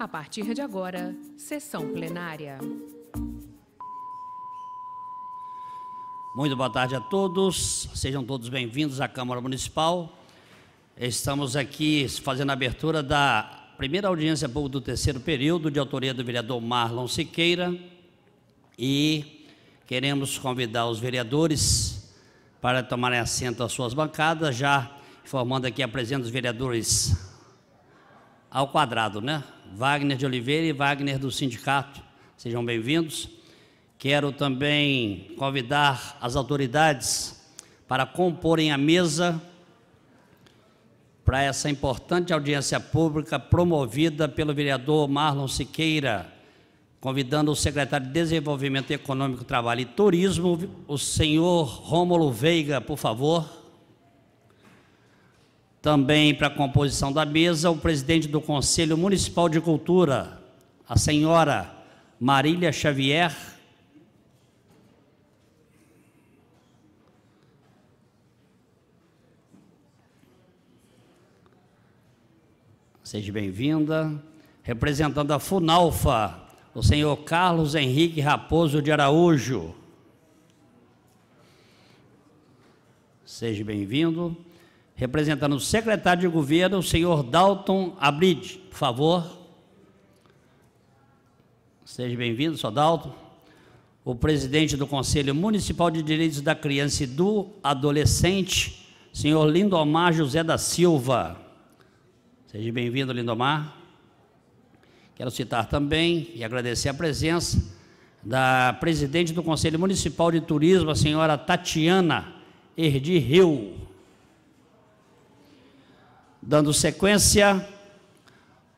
A partir de agora, sessão plenária. Muito boa tarde a todos, sejam todos bem-vindos à Câmara Municipal. Estamos aqui fazendo a abertura da primeira audiência pública do terceiro período, de autoria do vereador Marlon Siqueira, e queremos convidar os vereadores para tomarem assento às suas bancadas, já informando aqui a presença dos vereadores ao quadrado, né? Wagner de Oliveira e Wagner do Sindicato, sejam bem-vindos. Quero também convidar as autoridades para comporem a mesa para essa importante audiência pública promovida pelo vereador Marlon Siqueira, convidando o secretário de Desenvolvimento Econômico, Trabalho e Turismo, o senhor Rômulo Veiga, por favor. Também para a composição da mesa, o presidente do Conselho Municipal de Cultura, a senhora Marília Xavier. Seja bem-vinda. Representando a FUNALFA, o senhor Carlos Henrique Raposo de Araújo. Seja bem-vindo. Representando o secretário de governo, o senhor Dalton Abride, por favor. Seja bem-vindo, senhor Dalton. O presidente do Conselho Municipal de Direitos da Criança e do Adolescente, senhor Lindomar José da Silva. Seja bem-vindo, Lindomar. Quero citar também e agradecer a presença da presidente do Conselho Municipal de Turismo, a senhora Tatiana Erdi Rio. Dando sequência,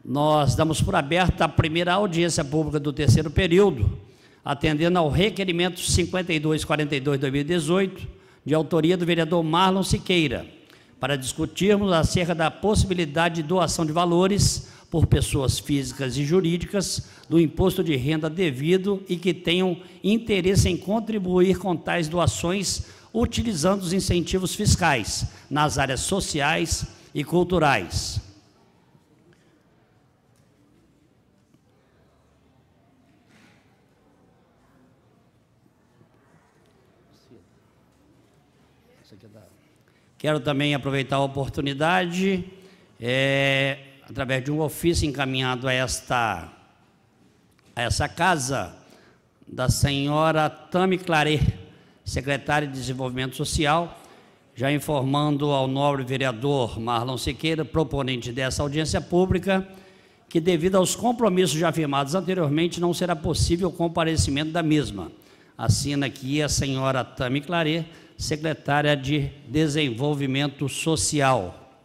nós damos por aberta a primeira audiência pública do terceiro período, atendendo ao requerimento 5242/2018, de autoria do vereador Marlon Siqueira, para discutirmos acerca da possibilidade de doação de valores por pessoas físicas e jurídicas do imposto de renda devido e que tenham interesse em contribuir com tais doações utilizando os incentivos fiscais nas áreas sociais e culturais. Quero também aproveitar a oportunidade, através de um ofício encaminhado a essa casa, da senhora Tami Claret, secretária de Desenvolvimento Social, já informando ao nobre vereador Marlon Siqueira, proponente dessa audiência pública, que devido aos compromissos já afirmados anteriormente, não será possível o comparecimento da mesma. Assina aqui a senhora Tami Claret, secretária de Desenvolvimento Social.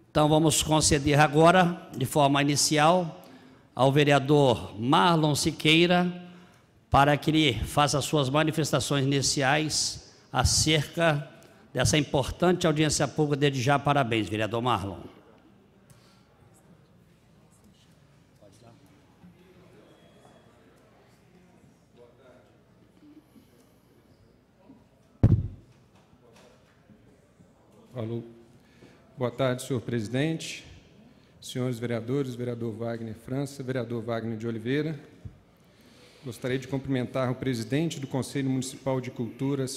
Então, vamos conceder agora, de forma inicial, ao vereador Marlon Siqueira, para que ele faça as suas manifestações iniciais acerca dessa importante audiência pública. Desde já, parabéns, vereador Marlon. Alô. Boa tarde, senhor presidente, senhores vereadores, vereador Wagner França, vereador Wagner de Oliveira. Gostaria de cumprimentar o presidente do Conselho Municipal de Cultura,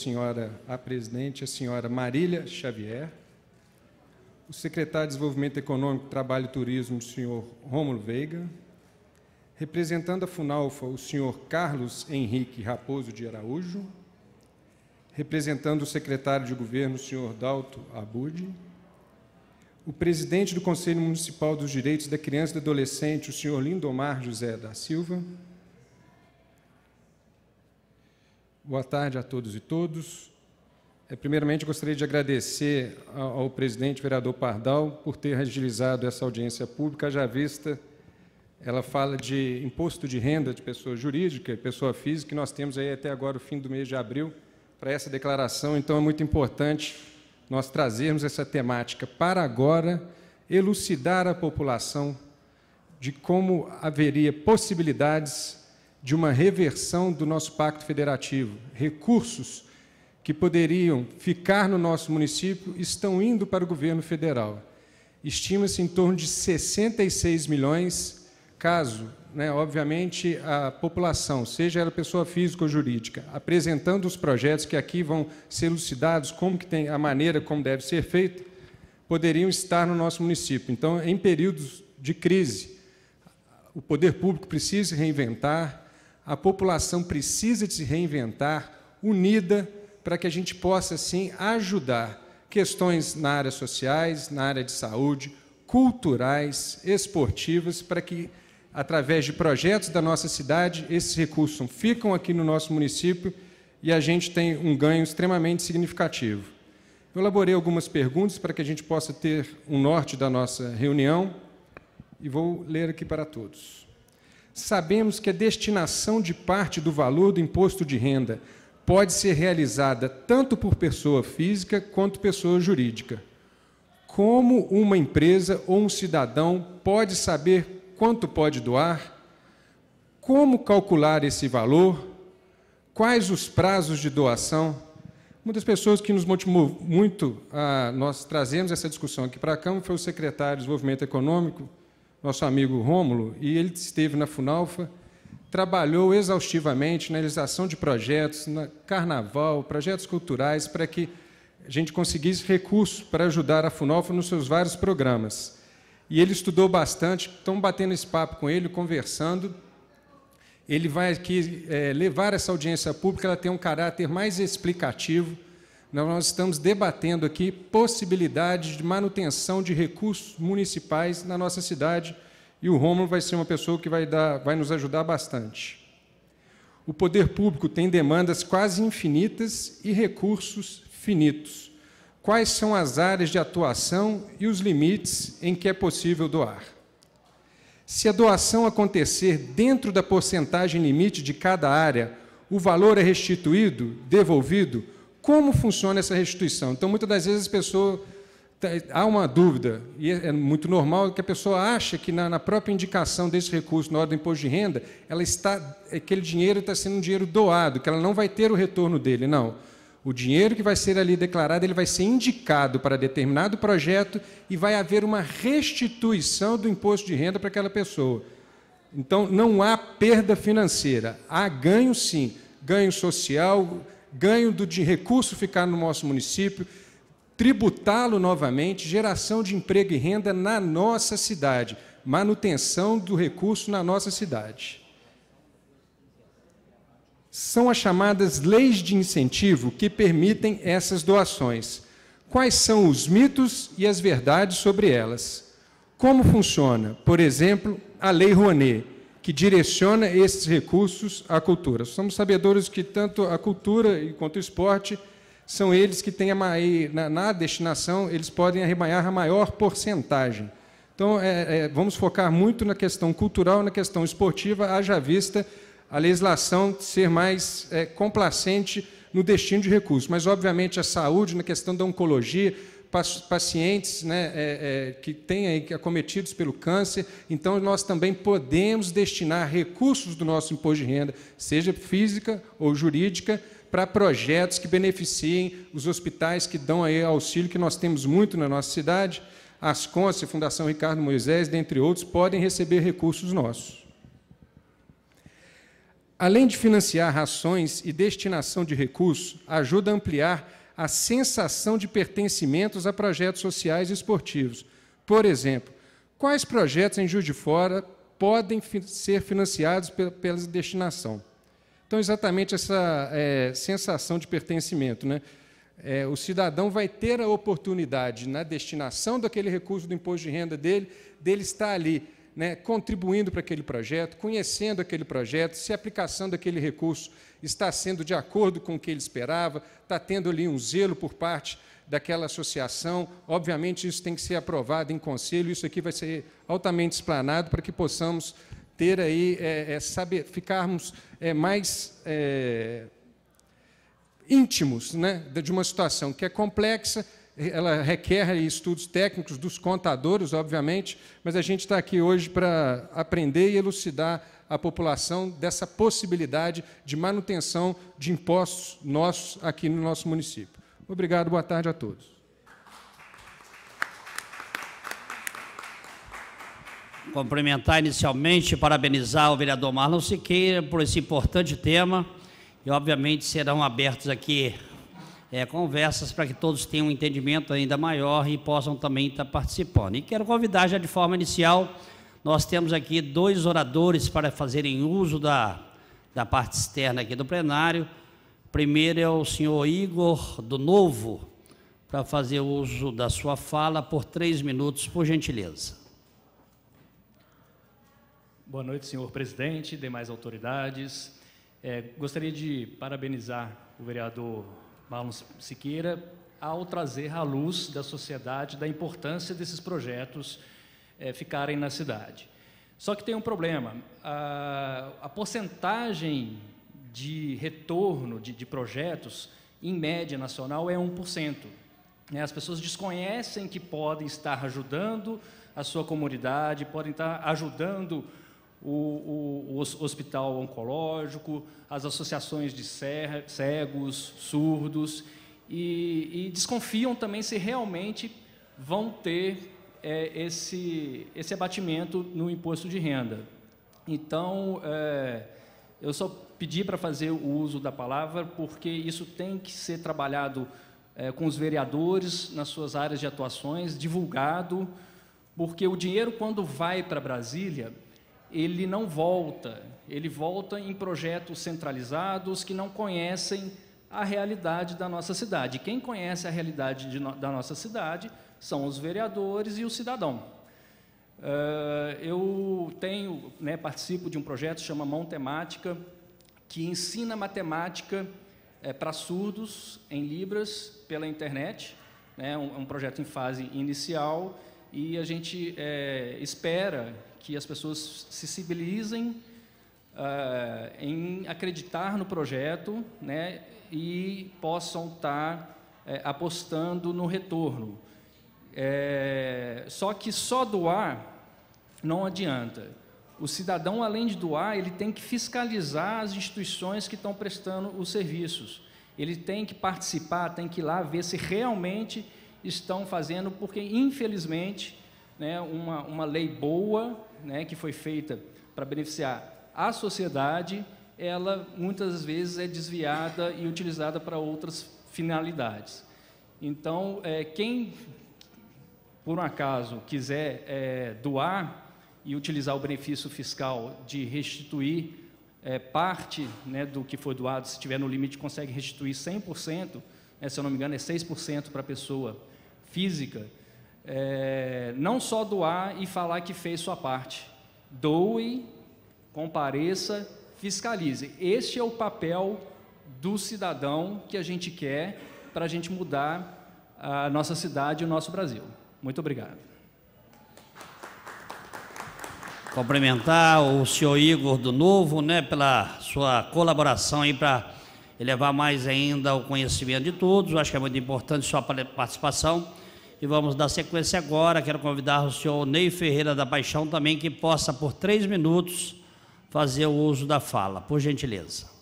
a presidente, a senhora Marília Xavier, o secretário de Desenvolvimento Econômico, Trabalho e Turismo, o senhor Rômulo Veiga, representando a FUNALFA, o senhor Carlos Henrique Raposo de Araújo, representando o secretário de governo, o senhor Dalton Abride, o presidente do Conselho Municipal dos Direitos da Criança e do Adolescente, o senhor Lindomar José da Silva. Boa tarde a todos e todos. Primeiramente, gostaria de agradecer ao presidente, vereador Pardal, por ter agilizado essa audiência pública, já vista, ela fala de imposto de renda de pessoa jurídica e pessoa física, que nós temos aí até agora o fim do mês de abril para essa declaração, então é muito importante nós trazermos essa temática para agora, elucidar a população de como haveria possibilidades de uma reversão do nosso pacto federativo. Recursos que poderiam ficar no nosso município estão indo para o governo federal. estima-se em torno de 66 milhões, caso, obviamente, a população, seja ela pessoa física ou jurídica, apresentando os projetos que aqui vão ser elucidados, a maneira como deve ser feito, poderiam estar no nosso município. Então, em períodos de crise, o poder público precisa se reinventar, a população precisa de se reinventar, unida, para que a gente possa, assim, ajudar questões na área sociais, na área de saúde, culturais, esportivas, para que, através de projetos da nossa cidade, esses recursos ficam aqui no nosso município e a gente tem um ganho extremamente significativo. Eu elaborei algumas perguntas para que a gente possa ter um norte da nossa reunião e vou ler aqui para todos. Sabemos que a destinação de parte do valor do imposto de renda pode ser realizada tanto por pessoa física quanto pessoa jurídica. Como uma empresa ou um cidadão pode saber quanto pode doar? Como calcular esse valor? Quais os prazos de doação? Uma das pessoas que nos motivou muito a nós trazermos essa discussão aqui para a Câmara foi o secretário de Desenvolvimento Econômico, nosso amigo Rômulo, e ele esteve na FUNALFA, trabalhou exaustivamente na realização de projetos, na Carnaval, projetos culturais, para que a gente conseguisse recursos para ajudar a FUNALFA nos seus vários programas. E ele estudou bastante, estamos batendo esse papo com ele, conversando. Ele vai aqui levar essa audiência pública, ela tem um caráter mais explicativo. Nós estamos debatendo aqui possibilidades de manutenção de recursos municipais na nossa cidade, e o Rômulo vai ser uma pessoa que vai nos ajudar bastante. O poder público tem demandas quase infinitas e recursos finitos. Quais são as áreas de atuação e os limites em que é possível doar? Se a doação acontecer dentro da porcentagem limite de cada área, o valor é restituído, devolvido? Como funciona essa restituição? Então, muitas das vezes, há uma dúvida, e é muito normal que a pessoa acha que na própria indicação desse recurso, na hora do imposto de renda, aquele dinheiro está sendo um dinheiro doado, que ela não vai ter o retorno dele. Não. O dinheiro que vai ser ali declarado, ele vai ser indicado para determinado projeto e vai haver uma restituição do imposto de renda para aquela pessoa. Então, não há perda financeira. Há ganho, sim. Ganho social, ganho de recurso ficar no nosso município, tributá-lo novamente, geração de emprego e renda na nossa cidade, manutenção do recurso na nossa cidade. São as chamadas leis de incentivo que permitem essas doações. Quais são os mitos e as verdades sobre elas? Como funciona, por exemplo, a Lei Rouanet, que direciona esses recursos à cultura? Somos sabedores que tanto a cultura quanto o esporte são eles que têm na destinação, eles podem arrebanhar a maior porcentagem. Então, vamos focar muito na questão cultural, na questão esportiva, haja vista a legislação ser mais complacente no destino de recursos. Mas, obviamente, a saúde, na questão da oncologia, pacientes que têm acometidos pelo câncer, então nós também podemos destinar recursos do nosso imposto de renda, seja física ou jurídica, para projetos que beneficiem os hospitais que dão aí auxílio, que nós temos muito na nossa cidade. As Conce, a Fundação Ricardo Moisés, dentre outros, podem receber recursos nossos. Além de financiar ações e destinação de recursos, ajuda a ampliar a sensação de pertencimentos a projetos sociais e esportivos. Por exemplo, quais projetos em Juiz de Fora podem ser financiados pela destinação? Então, exatamente essa sensação de pertencimento, né? O cidadão vai ter a oportunidade, na destinação daquele recurso do imposto de renda dele estar ali, contribuindo para aquele projeto, conhecendo aquele projeto, se a aplicação daquele recurso está sendo de acordo com o que ele esperava, está tendo ali um zelo por parte daquela associação. Obviamente, isso tem que ser aprovado em conselho, isso aqui vai ser altamente explanado para que possamos ter aí, ficarmos mais íntimos, de uma situação que é complexa. Ela requer estudos técnicos dos contadores, obviamente, mas a gente está aqui hoje para aprender e elucidar a população dessa possibilidade de manutenção de impostos nossos aqui no nosso município. Obrigado, boa tarde a todos. cumprimentar inicialmente, parabenizar o vereador Marlon Siqueira por esse importante tema e, obviamente, serão abertos aqui conversas para que todos tenham um entendimento ainda maior e possam também estar participando. E quero convidar já de forma inicial, nós temos aqui 2 oradores para fazerem uso da parte externa aqui do plenário. Primeiro é o senhor Igor do Novo, para fazer uso da sua fala por 3 minutos, por gentileza. Boa noite, senhor presidente, demais autoridades. Gostaria de parabenizar o vereador Marlon Siqueira ao trazer à luz da sociedade da importância desses projetos ficarem na cidade. Só que tem um problema, a porcentagem de retorno de projetos, em média nacional, é 1%. As pessoas desconhecem que podem estar ajudando a sua comunidade, podem estar ajudando o hospital oncológico, as associações de cegos, surdos, e desconfiam também se realmente vão ter esse abatimento no imposto de renda. Então, eu só pedi para fazer o uso da palavra porque isso tem que ser trabalhado com os vereadores nas suas áreas de atuações, divulgado, porque o dinheiro, quando vai para Brasília, ele não volta, ele volta em projetos centralizados que não conhecem a realidade da nossa cidade. Quem conhece a realidade da nossa cidade são os vereadores e o cidadão. Eu participo de um projeto que chama Mão Temática, que ensina matemática para surdos em Libras pela internet, um projeto em fase inicial, e a gente espera que as pessoas se sensibilizem em acreditar no projeto, e possam estar apostando no retorno. Só que só doar não adianta. O cidadão, além de doar, ele tem que fiscalizar as instituições que estão prestando os serviços. Ele tem que participar, tem que ir lá ver se realmente estão fazendo, porque, infelizmente, uma lei boa, que foi feita para beneficiar a sociedade, ela muitas vezes é desviada e utilizada para outras finalidades. Então, quem, por um acaso, quiser doar e utilizar o benefício fiscal de restituir parte do que foi doado, se estiver no limite, consegue restituir 100%, se eu não me engano, é 6% para a pessoa física. Não só doar e falar que fez sua parte. Doe, compareça, fiscalize. Este é o papel do cidadão que a gente quer para a gente mudar a nossa cidade e o nosso Brasil. Muito obrigado. Cumprimentar o senhor Igor do Novo, pela sua colaboração aí para elevar mais ainda o conhecimento de todos. Eu acho que é muito importante a sua participação. E vamos dar sequência agora. Quero convidar o senhor Ney Ferreira da Paixão também, que possa, por 3 minutos, fazer o uso da fala, por gentileza.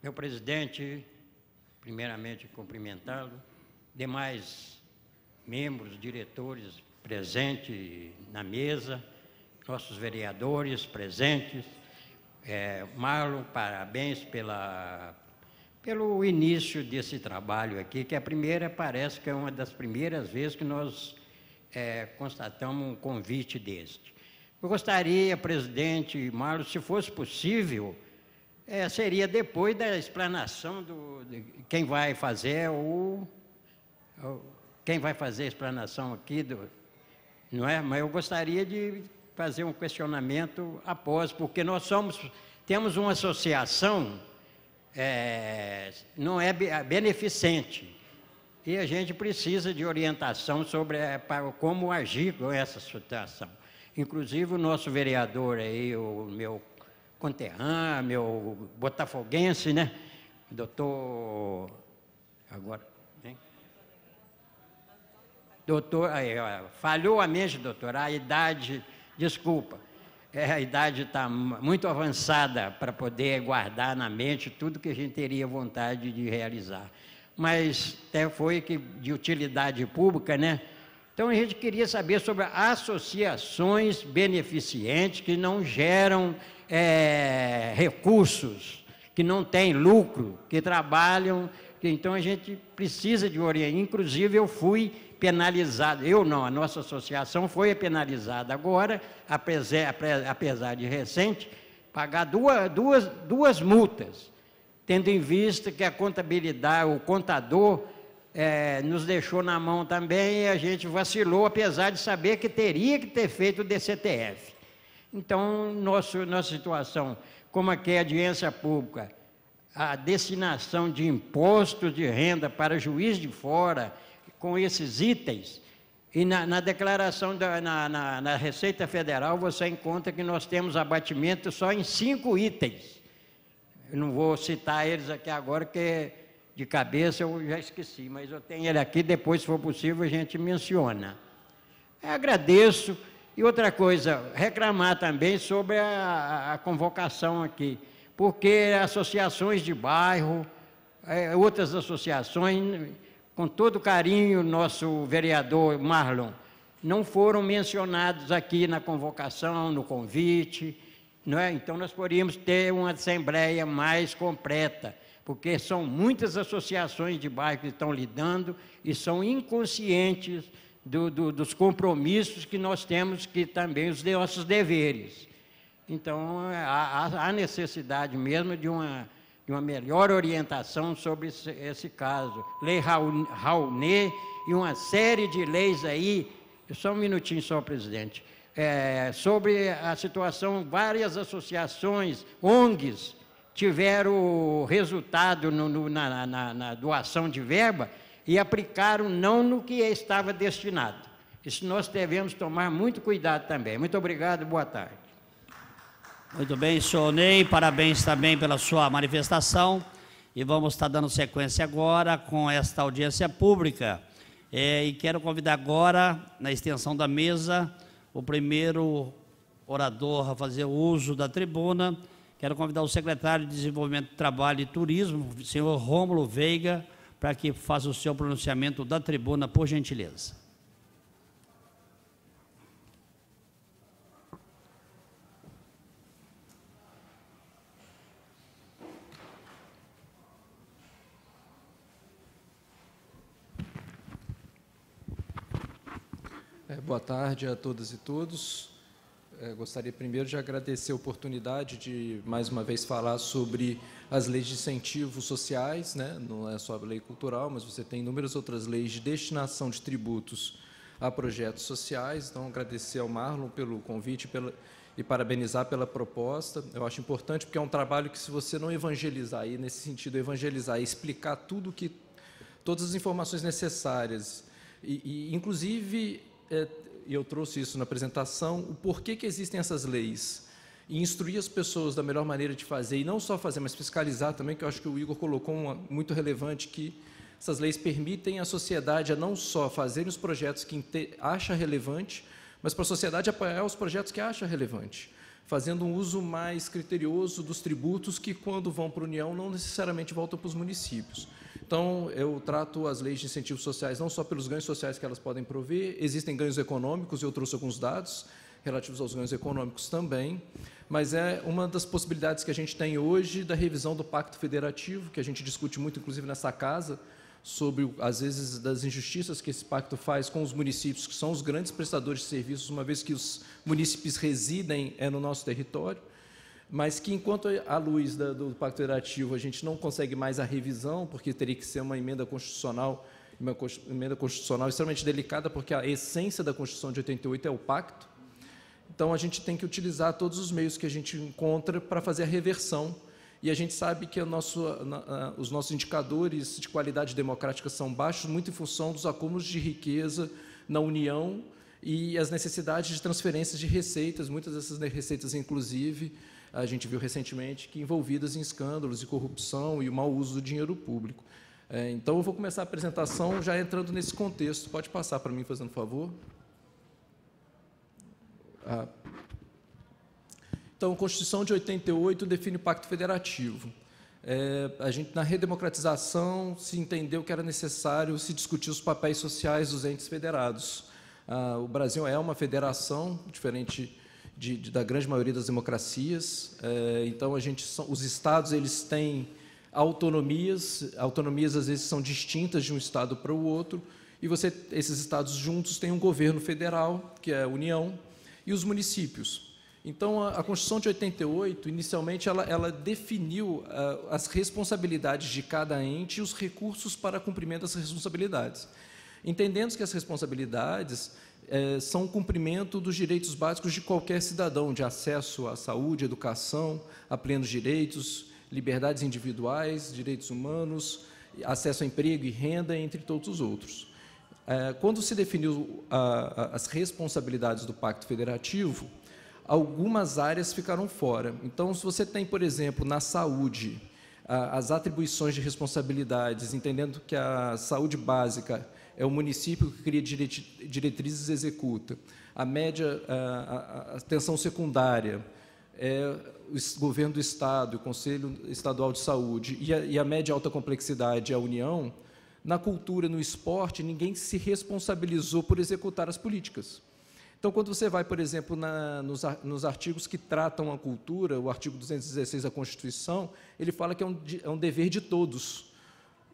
Meu presidente, primeiramente cumprimentá-lo, demais membros, diretores presentes na mesa, nossos vereadores presentes. Marlon, parabéns pelo início desse trabalho aqui, que parece que é uma das primeiras vezes que nós constatamos um convite deste. Eu gostaria, presidente Marlon, se fosse possível, seria depois da explanação de quem vai fazer a explanação aqui, não é? Mas eu gostaria de fazer um questionamento após, porque nós temos uma associação, não é beneficente, e a gente precisa de orientação sobre como agir com essa situação. Inclusive o nosso vereador aí, o meu conterrâneo, meu botafoguense, doutor, agora, hein? Doutor, falhou a mente, doutor, a idade, desculpa. a idade está muito avançada para poder guardar na mente tudo que a gente teria vontade de realizar. Mas até foi que de utilidade pública, né? Então a gente queria saber sobre associações beneficentes que não geram recursos, que não têm lucro, que trabalham. Então a gente precisa de orientação. Inclusive eu fui penalizado, eu não, a nossa associação foi penalizada agora, apesar de recente, pagar duas multas, tendo em vista que a contabilidade, o contador nos deixou na mão também e a gente vacilou, apesar de saber que teria que ter feito o DCTF. Então, nossa situação, como aqui é audiência pública, a destinação de impostos de renda para juiz de fora, com esses itens, e na declaração, na Receita Federal, você encontra que nós temos abatimento só em 5 itens. Eu não vou citar eles aqui agora, porque de cabeça eu já esqueci, mas eu tenho ele aqui, depois, se for possível, a gente menciona. Eu agradeço. E outra coisa, reclamar também sobre a convocação aqui, porque associações de bairro, outras associações, com todo carinho, nosso vereador Marlon, não foram mencionados aqui na convocação, no convite, não é? Então nós poderíamos ter uma assembleia mais completa, porque são muitas associações de bairro que estão lidando e são inconscientes dos compromissos que nós temos, que também os nossos deveres. Então, há necessidade mesmo de uma melhor orientação sobre esse caso. Lei Rouanet e uma série de leis aí, só um minutinho só, presidente, sobre a situação, várias associações, ONGs, tiveram resultado na doação de verba e aplicaram não no que estava destinado. Isso nós devemos tomar muito cuidado também. Muito obrigado, boa tarde. Muito bem, senhor Ney, parabéns também pela sua manifestação. E vamos estar dando sequência agora com esta audiência pública. E quero convidar agora, na extensão da mesa, o primeiro orador a fazer o uso da tribuna. Quero convidar o secretário de Desenvolvimento do Trabalho e Turismo, o senhor Rômulo Veiga, para que faça o seu pronunciamento da tribuna, por gentileza. Boa tarde a todas e todos. Gostaria primeiro de agradecer a oportunidade de, mais uma vez, falar sobre as leis de incentivos sociais, né? Não é só a lei cultural, mas você tem inúmeras outras leis de destinação de tributos a projetos sociais. Então, agradecer ao Marlon pelo convite e parabenizar pela proposta. Eu acho importante, porque é um trabalho que, se você não evangelizar, e nesse sentido, evangelizar e explicar todas as informações necessárias, inclusive, e eu trouxe isso na apresentação, o porquê que existem essas leis, e instruir as pessoas da melhor maneira de fazer, e não só fazer, mas fiscalizar também, que eu acho que o Igor colocou uma muito relevante, que essas leis permitem à sociedade a não só fazer os projetos que acha relevante, mas para a sociedade apoiar os projetos que acha relevante, fazendo um uso mais criterioso dos tributos que, quando vão para a União, não necessariamente voltam para os municípios. Então, eu trato as leis de incentivos sociais não só pelos ganhos sociais que elas podem prover, existem ganhos econômicos, eu trouxe alguns dados relativos aos ganhos econômicos também, mas é uma das possibilidades que a gente tem hoje da revisão do Pacto Federativo, que a gente discute muito, inclusive, nessa casa, sobre, às vezes, das injustiças que esse pacto faz com os municípios, que são os grandes prestadores de serviços, uma vez que os munícipes residem no nosso território, mas que, enquanto à luz do Pacto Federativo a gente não consegue mais a revisão, porque teria que ser uma emenda constitucional extremamente delicada, porque a essência da Constituição de 88 é o pacto, então a gente tem que utilizar todos os meios que a gente encontra para fazer a reversão, e a gente sabe que os nossos indicadores de qualidade democrática são baixos, muito em função dos acúmulos de riqueza na União e as necessidades de transferências de receitas, muitas dessas receitas, inclusive, a gente viu recentemente, que envolvidas em escândalos de corrupção e o mau uso do dinheiro público. Então, eu vou começar a apresentação já entrando nesse contexto. Pode passar para mim, fazendo favor. Então, a Constituição de 88 define o Pacto Federativo. A gente, na redemocratização, se entendeu que era necessário se discutir os papéis sociais dos entes federados. O Brasil é uma federação, diferente da grande maioria das democracias. Então, os estados eles têm autonomias às vezes são distintas de um estado para o outro, e esses estados juntos têm um governo federal, que é a União, e os municípios. Então, a Constituição de 88, inicialmente, ela definiu as responsabilidades de cada ente e os recursos para cumprimento dessas responsabilidades. Entendendo que as responsabilidades são o cumprimento dos direitos básicos de qualquer cidadão, de acesso à saúde, educação, a plenos direitos, liberdades individuais, direitos humanos, acesso a emprego e renda, entre todos os outros. Quando se definiu as responsabilidades do Pacto Federativo, algumas áreas ficaram fora. Então, se você tem, por exemplo, na saúde, as atribuições de responsabilidades, entendendo que a saúde básica é o município que cria diretrizes e executa, a atenção secundária é o governo do Estado, o Conselho Estadual de Saúde, e a média e alta complexidade é a União. Na cultura, no esporte, ninguém se responsabilizou por executar as políticas. Então, quando você vai, por exemplo, nos artigos que tratam a cultura, o artigo 216 da Constituição, ele fala que é um dever de todos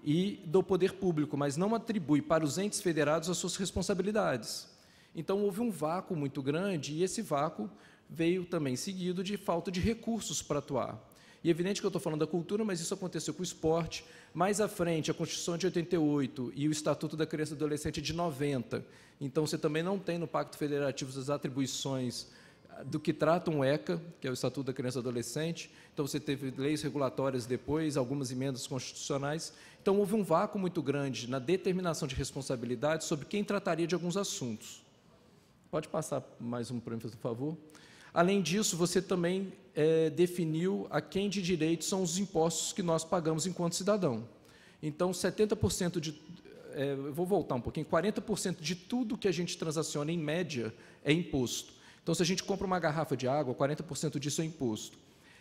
e do poder público, mas não atribui para os entes federados as suas responsabilidades. Então, houve um vácuo muito grande, e esse vácuo veio também seguido de falta de recursos para atuar. E é evidente que eu estou falando da cultura, mas isso aconteceu com o esporte. Mais à frente, a Constituição de 88 e o Estatuto da Criança e do Adolescente de 90. Então, você também não tem no Pacto Federativo as atribuições do que trata um ECA, que é o Estatuto da Criança e do Adolescente. Então, você teve leis regulatórias depois, algumas emendas constitucionais. Então, houve um vácuo muito grande na determinação de responsabilidade sobre quem trataria de alguns assuntos. Pode passar mais um para mim, por favor? Além disso, você também definiu a quem de direito são os impostos que nós pagamos enquanto cidadão. Então, 70% eu vou voltar um pouquinho, 40% de tudo que a gente transaciona, em média, é imposto. Então, se a gente compra uma garrafa de água, 40% disso é imposto.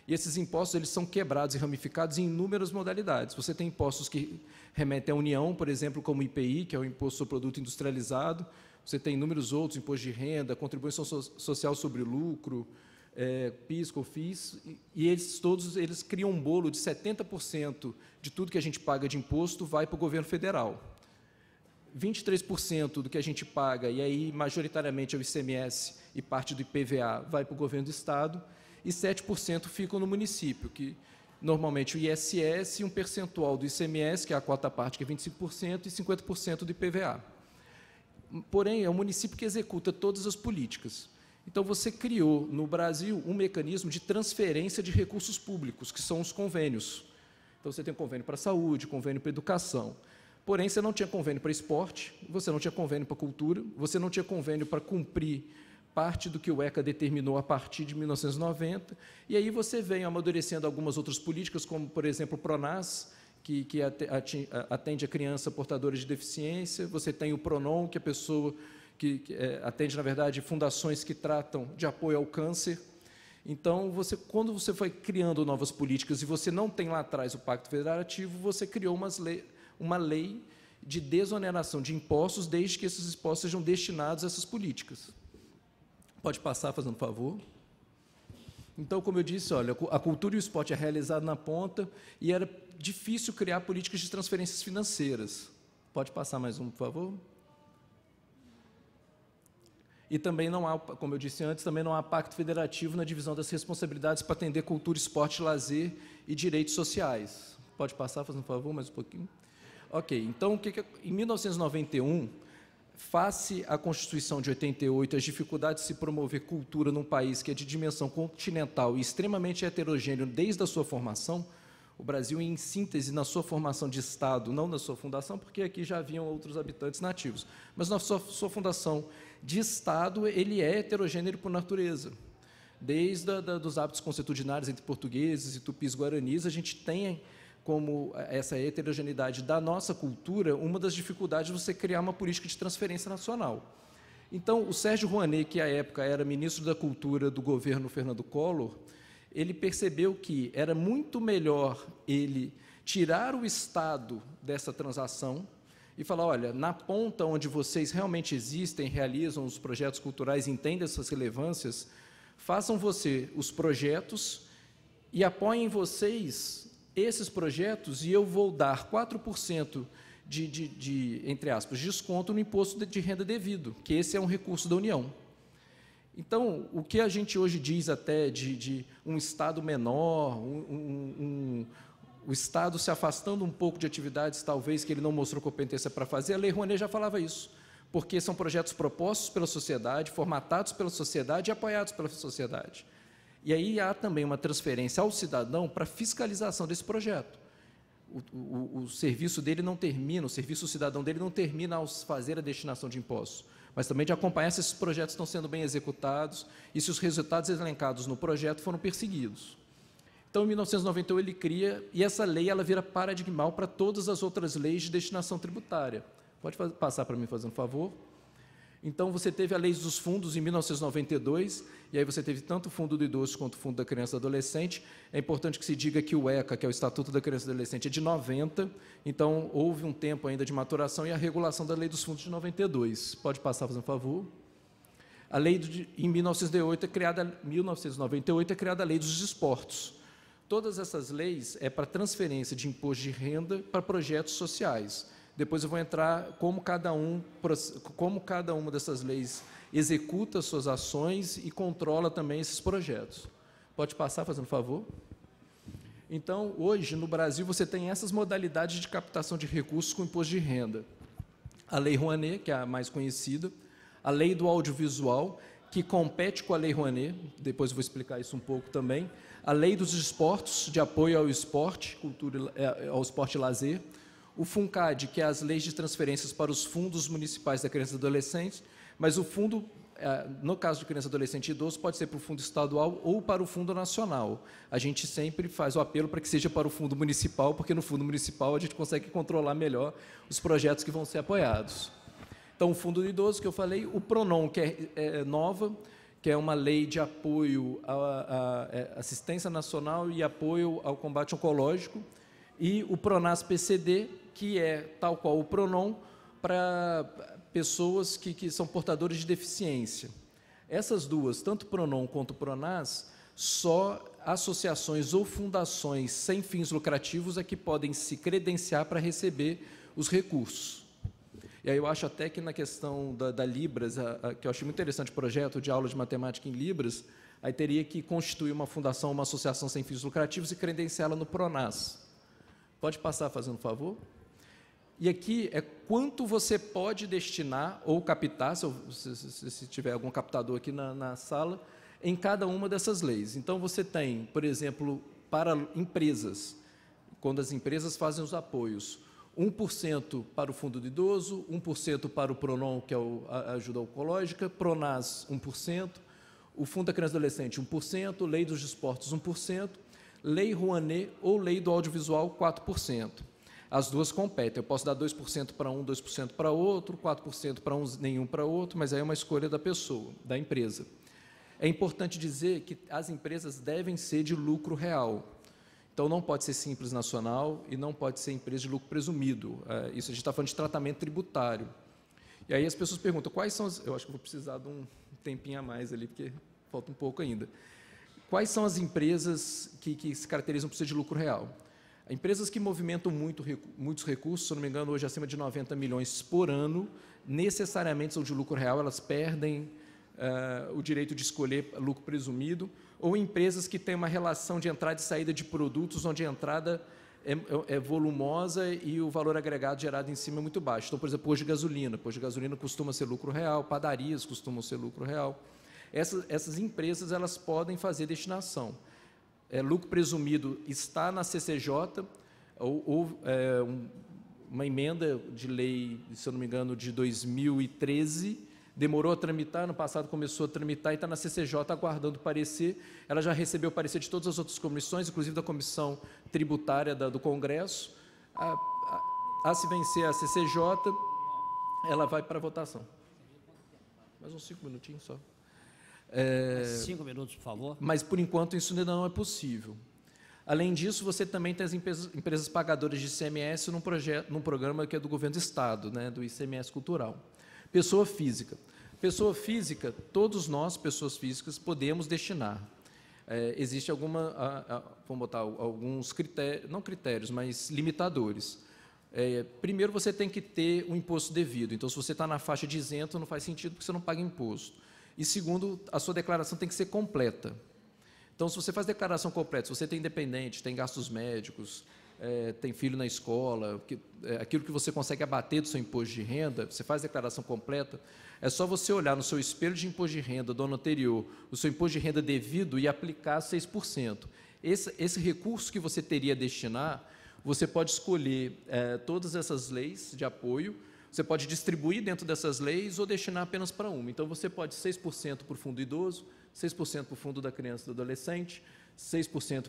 E esses impostos eles são quebrados e ramificados em inúmeras modalidades. Você tem impostos que remetem à União, por exemplo, como o IPI, que é o Imposto sobre Produto Industrializado. Você tem inúmeros outros, imposto de renda, contribuição social sobre lucro, PIS, COFINS, e todos eles criam um bolo de 70% de tudo que a gente paga de imposto vai para o governo federal. 23% do que a gente paga, e aí majoritariamente é o ICMS e parte do IPVA, vai para o governo do Estado, e 7% ficam no município, que normalmente o ISS e um percentual do ICMS, que é a quota parte, que é 25%, e 50% do IPVA. Porém, é o município que executa todas as políticas. Então, você criou, no Brasil, um mecanismo de transferência de recursos públicos, que são os convênios. Então, você tem um convênio para a saúde, convênio para a educação. Porém, você não tinha convênio para esporte, você não tinha convênio para cultura, você não tinha convênio para cumprir parte do que o ECA determinou a partir de 1990, e aí você vem amadurecendo algumas outras políticas, como, por exemplo, o PRONAS, que atende a criança portadora de deficiência, você tem o PRONON, que é a pessoa que atende, na verdade, fundações que tratam de apoio ao câncer. Então, quando você foi criando novas políticas e você não tem lá atrás o Pacto Federativo, você criou uma lei de desoneração de impostos, desde que esses impostos sejam destinados a essas políticas. Pode passar, fazendo favor. Então, como eu disse, olha, a cultura e o esporte é realizado na ponta e era difícil criar políticas de transferências financeiras. Pode passar mais um, por favor? E também não há, como eu disse antes, também não há pacto federativo na divisão das responsabilidades para atender cultura, esporte, lazer e direitos sociais. Pode passar, fazendo favor, mais um pouquinho? Ok, então, em 1991, face à Constituição de 88, as dificuldades de se promover cultura num país que é de dimensão continental e extremamente heterogêneo desde a sua formação, o Brasil, em síntese, na sua formação de Estado, não na sua fundação, porque aqui já haviam outros habitantes nativos, mas na sua fundação de Estado, ele é heterogêneo por natureza. Desde dos hábitos consuetudinários entre portugueses e tupis-guaranis, a gente tem como essa heterogeneidade da nossa cultura, uma das dificuldades de você criar uma política de transferência nacional. Então, o Sérgio Rouanet, que à época era ministro da Cultura do governo Fernando Collor, ele percebeu que era muito melhor ele tirar o Estado dessa transação e falar, olha, na ponta onde vocês realmente existem, realizam os projetos culturais, entendem essas relevâncias, façam você os projetos e apoiem vocês esses projetos e eu vou dar 4% entre aspas, desconto no imposto de renda devido, que esse é um recurso da União. Então, o que a gente hoje diz até de um Estado menor, o Estado se afastando um pouco de atividades, talvez, que ele não mostrou competência para fazer, a Lei Rouanet já falava isso, porque são projetos propostos pela sociedade, formatados pela sociedade e apoiados pela sociedade. E aí há também uma transferência ao cidadão para fiscalização desse projeto. O serviço dele não termina, o serviço cidadão dele não termina ao fazer a destinação de impostos, mas também de acompanhar se esses projetos estão sendo bem executados e se os resultados elencados no projeto foram perseguidos. Então, em 1991, ele cria, e essa lei ela vira paradigmal para todas as outras leis de destinação tributária. Pode passar para mim, fazendo favor. Então, você teve a Lei dos Fundos, em 1992, e aí você teve tanto o Fundo do Idoso quanto o Fundo da Criança e do Adolescente. É importante que se diga que o ECA, que é o Estatuto da Criança e do Adolescente, é de 90, então houve um tempo ainda de maturação e a regulação da Lei dos Fundos de 92. Pode passar, fazendo favor. A lei, em 1998, 1998, é criada a Lei dos Desportos. Todas essas leis é para transferência de imposto de renda para projetos sociais. Depois eu vou entrar como cada uma dessas leis executa suas ações e controla também esses projetos. Pode passar, fazendo favor? Então, hoje, no Brasil, você tem essas modalidades de captação de recursos com imposto de renda. A Lei Rouanet, que é a mais conhecida, a Lei do Audiovisual, que compete com a Lei Rouanet, depois eu vou explicar isso um pouco também, a Lei dos Esportes, de apoio ao esporte, ao esporte e lazer, o FUNCAD, que é as leis de transferências para os fundos municipais da criança e do adolescente, mas o fundo, no caso de criança, adolescente e idoso, pode ser para o fundo estadual ou para o fundo nacional. A gente sempre faz o apelo para que seja para o fundo municipal, porque no fundo municipal a gente consegue controlar melhor os projetos que vão ser apoiados. Então, o fundo do idoso, que eu falei, o PRONON, que é nova, que é uma lei de apoio à assistência nacional e apoio ao combate oncológico, e o PRONAS-PCD, que é, tal qual o PRONON, para pessoas que são portadores de deficiência. Essas duas, tanto o PRONON quanto o PRONAS, só associações ou fundações sem fins lucrativos é que podem se credenciar para receber os recursos. E aí eu acho até que na questão da Libras, que eu achei muito interessante o projeto de aula de matemática em Libras, aí teria que constituir uma fundação, uma associação sem fins lucrativos e credenciá-la no PRONAS. Pode passar, fazendo favor? E aqui é quanto você pode destinar ou captar, se tiver algum captador aqui na sala, em cada uma dessas leis. Então, você tem, por exemplo, para empresas, quando as empresas fazem os apoios, 1% para o Fundo do Idoso, 1% para o PRONON, que é a ajuda oncológica, PRONAS, 1%, o Fundo da Criança e Adolescente, 1%, Lei dos Desportos, 1%, Lei Rouanet ou Lei do Audiovisual, 4%. As duas competem. Eu posso dar 2% para um, 2% para outro, 4% para um, nenhum para outro, mas aí é uma escolha da pessoa, da empresa. É importante dizer que as empresas devem ser de lucro real. Então, não pode ser simples nacional e não pode ser empresa de lucro presumido. Isso a gente está falando de tratamento tributário. E aí as pessoas perguntam, quais são as... Eu acho que vou precisar de um tempinho a mais ali, porque falta um pouco ainda. Quais são as empresas que se caracterizam por ser de lucro real? Empresas que movimentam muitos recursos, se eu não me engano, hoje acima de 90 milhões por ano, necessariamente são de lucro real, elas perdem o direito de escolher lucro presumido, ou empresas que têm uma relação de entrada e saída de produtos, onde a entrada é volumosa e o valor agregado gerado em cima é muito baixo. Então, por exemplo, posto de gasolina. Posto de gasolina costuma ser lucro real, padarias costumam ser lucro real. Essas empresas elas podem fazer destinação. Lucro presumido está na CCJ, uma emenda de lei, se eu não me engano, de 2013, demorou a tramitar, no passado começou a tramitar e está na CCJ aguardando o parecer. Ela já recebeu o parecer de todas as outras comissões, inclusive da Comissão Tributária do Congresso. A se vencer a CCJ, ela vai para a votação. Mais uns 5 minutinhos só. 5 minutos, por favor. Mas, por enquanto, isso ainda não é possível. Além disso, você também tem as empresas pagadoras de ICMS num programa que é do governo do Estado, né, do ICMS Cultural. Pessoa física. Pessoa física, todos nós, pessoas físicas, podemos destinar. Existe vamos botar alguns critérios, não critérios, mas limitadores. Primeiro, você tem que ter um imposto devido. Então, se você está na faixa de isento, não faz sentido porque você não paga imposto. E, segundo, a sua declaração tem que ser completa. Então, se você faz declaração completa, se você tem independente, tem gastos médicos, tem filho na escola, aquilo que você consegue abater do seu imposto de renda, você faz declaração completa, é só você olhar no seu espelho de imposto de renda do ano anterior, o seu imposto de renda devido e aplicar 6%. Esse recurso que você teria a destinar, você pode escolher todas essas leis de apoio, você pode distribuir dentro dessas leis ou destinar apenas para uma. Então, você pode 6% para o fundo idoso, 6% para o fundo da criança e do adolescente, 6%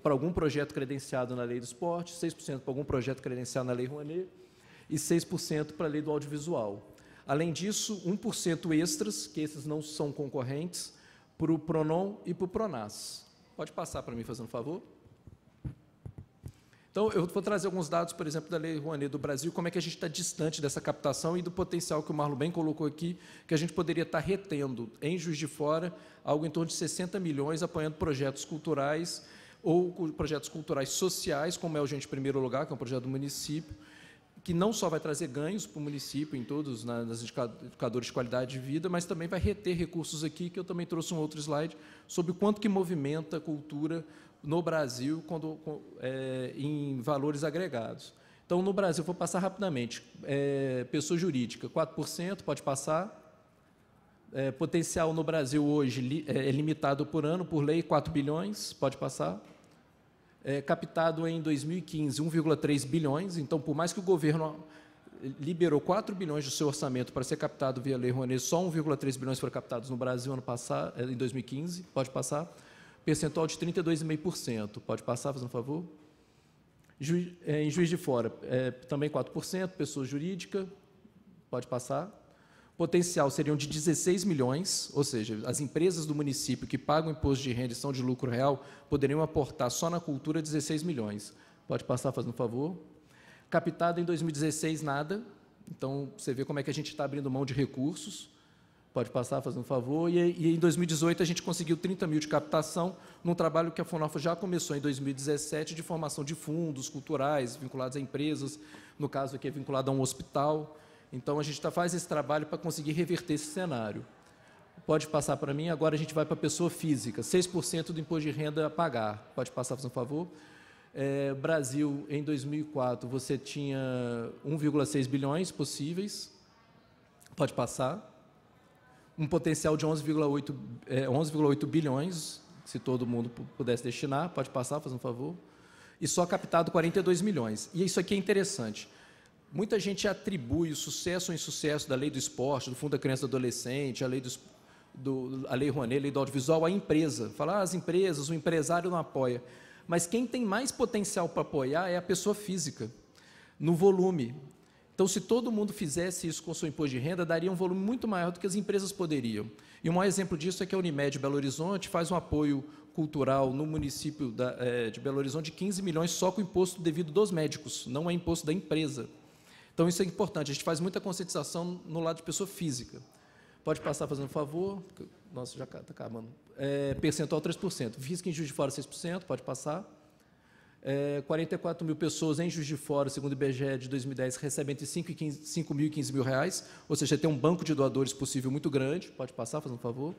para algum projeto credenciado na lei do esporte, 6% para algum projeto credenciado na lei Rouanet e 6% para a lei do audiovisual. Além disso, 1% extras, que esses não são concorrentes, para o Pronon e para o Pronas. Pode passar para mim, fazendo um favor? Então, eu vou trazer alguns dados, por exemplo, da Lei Rouanet do Brasil, como é que a gente está distante dessa captação e do potencial que o Marlon bem colocou aqui, que a gente poderia estar retendo em Juiz de Fora algo em torno de 60 milhões apoiando projetos culturais ou projetos culturais sociais, como é o Gente em Primeiro Lugar, que é um projeto do município, que não só vai trazer ganhos para o município em todos, nas indicadores de qualidade de vida, mas também vai reter recursos aqui, que eu também trouxe um outro slide, sobre o quanto que movimenta a cultura no Brasil em valores agregados. Então, no Brasil, vou passar rapidamente, pessoa jurídica, 4%, pode passar. Potencial no Brasil hoje é limitado por ano, por lei, 4 bilhões, pode passar. Captado em 2015, 1,3 bilhões, então, por mais que o governo liberou 4 bilhões do seu orçamento para ser captado via Lei Rouanet, só 1,3 bilhões foram captados no Brasil ano passado, em 2015, pode passar. Percentual de 32,5%. Pode passar, fazendo um favor? Em Juiz de Fora, também 4%, pessoa jurídica, pode passar. Potencial seriam de 16 milhões, ou seja, as empresas do município que pagam imposto de renda e são de lucro real poderiam aportar só na cultura 16 milhões. Pode passar, fazendo um favor? Captado em 2016, nada. Então, você vê como é que a gente está abrindo mão de recursos. Pode passar, fazendo um favor. E em 2018, a gente conseguiu 30 mil de captação, num trabalho que a FUNAFO já começou em 2017, de formação de fundos culturais vinculados a empresas, no caso aqui é vinculado a um hospital. Então, a gente faz esse trabalho para conseguir reverter esse cenário. Pode passar para mim. Agora, a gente vai para a pessoa física, 6% do imposto de renda a pagar. Pode passar, fazendo um favor. Brasil, em 2004, você tinha 1,6 bilhões possíveis. Pode passar. Um potencial de 11,8 bilhões, se todo mundo pudesse destinar. Pode passar, fazendo um favor. E só captado 42 milhões. E isso aqui é interessante. Muita gente atribui o sucesso ou insucesso da lei do esporte, do Fundo da Criança e do Adolescente, a lei Rouanet, a lei do audiovisual, à empresa. Fala, as empresas, o empresário não apoia. Mas quem tem mais potencial para apoiar é a pessoa física, no volume. Então, se todo mundo fizesse isso com o seu imposto de renda, daria um volume muito maior do que as empresas poderiam. E um maior exemplo disso é que a Unimed Belo Horizonte faz um apoio cultural no município de Belo Horizonte de 15 milhões só com o imposto devido dos médicos, não é imposto da empresa. Então, isso é importante. A gente faz muita conscientização no lado de pessoa física. Pode passar, fazendo um favor. Nossa, já está acabando. Percentual 3%. Física em Juiz de Fora, 6%. Pode passar. 44 mil pessoas em Juiz de Fora, segundo o IBGE de 2010, recebem entre 5 mil e 15 mil reais, ou seja, tem um banco de doadores possível muito grande. Pode passar, fazendo um favor.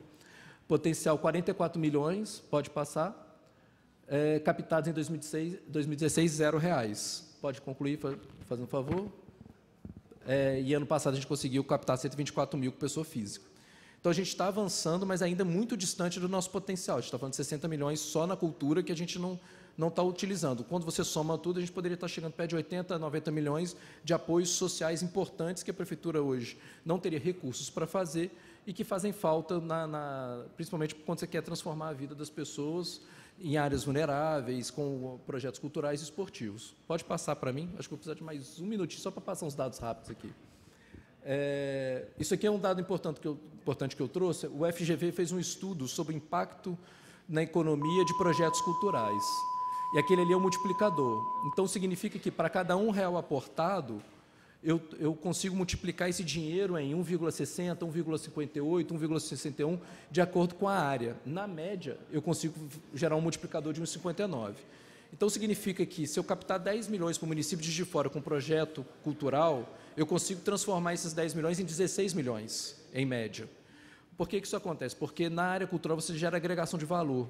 Potencial 44 milhões, pode passar. Captados em 2016, R$0. Pode concluir, fazendo um favor. E ano passado a gente conseguiu captar 124 mil com pessoa física. Então, a gente está avançando, mas ainda muito distante do nosso potencial. A gente está falando de 60 milhões só na cultura que a gente não está utilizando. Quando você soma tudo, a gente poderia estar chegando perto de 80, 90 milhões de apoios sociais importantes que a Prefeitura hoje não teria recursos para fazer e que fazem falta, principalmente quando você quer transformar a vida das pessoas em áreas vulneráveis, com projetos culturais e esportivos. Pode passar para mim? Acho que vou precisar de mais um minutinho só para passar uns dados rápidos aqui. Isso aqui é um dado importante que eu trouxe. O FGV fez um estudo sobre o impacto na economia de projetos culturais. E aquele ali é o multiplicador. Então, significa que, para cada R$1 aportado, eu consigo multiplicar esse dinheiro em 1,60, 1,58, 1,61, de acordo com a área. Na média, eu consigo gerar um multiplicador de 1,59. Então, significa que, se eu captar 10 milhões para o município de Juiz de Fora com um projeto cultural, eu consigo transformar esses 10 milhões em 16 milhões, em média. Por que isso acontece? Porque na área cultural você gera agregação de valor.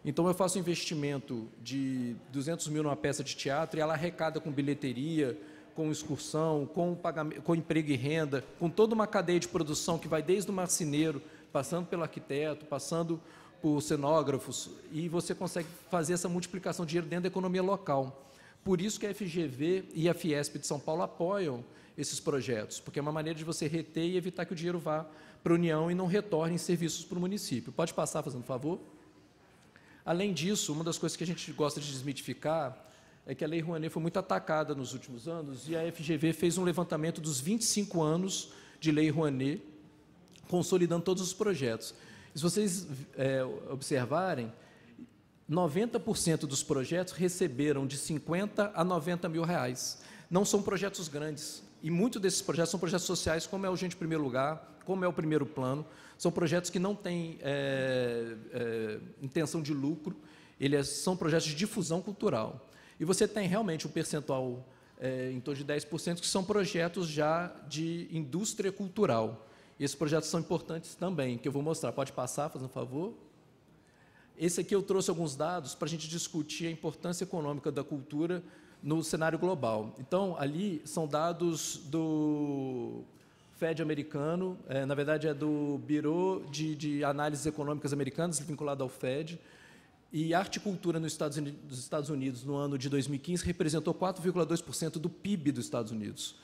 Então, eu faço um investimento de 200 mil numa peça de teatro e ela arrecada com bilheteria, com excursão, com pagamento, com emprego e renda, com toda uma cadeia de produção que vai desde o marceneiro, passando pelo arquiteto, passando por cenógrafos, e você consegue fazer essa multiplicação de dinheiro dentro da economia local. Por isso que a FGV e a Fiesp de São Paulo apoiam esses projetos, porque é uma maneira de você reter e evitar que o dinheiro vá para a União e não retorne em serviços para o município. Pode passar, fazendo favor? Além disso, uma das coisas que a gente gosta de desmitificar é que a Lei Rouanet foi muito atacada nos últimos anos e a FGV fez um levantamento dos 25 anos de Lei Rouanet, consolidando todos os projetos. Se vocês observarem, 90% dos projetos receberam de 50 a 90 mil reais. Não são projetos grandes. E muitos desses projetos são projetos sociais, como é o Gente em Primeiro Lugar, como é o Primeiro Plano. São projetos que não têm intenção de lucro, eles são projetos de difusão cultural. E você tem realmente um percentual em torno de 10%, que são projetos já de indústria cultural. E esses projetos são importantes também, que eu vou mostrar. Pode passar, fazendo um favor? Esse aqui eu trouxe alguns dados para a gente discutir a importância econômica da cultura no cenário global. Então, ali são dados do FED americano, na verdade é do Bureau de Análises Econômicas Americanas, vinculado ao FED, e arte e cultura nos Estados Unidos, no ano de 2015, representou 4,2% do PIB dos Estados Unidos.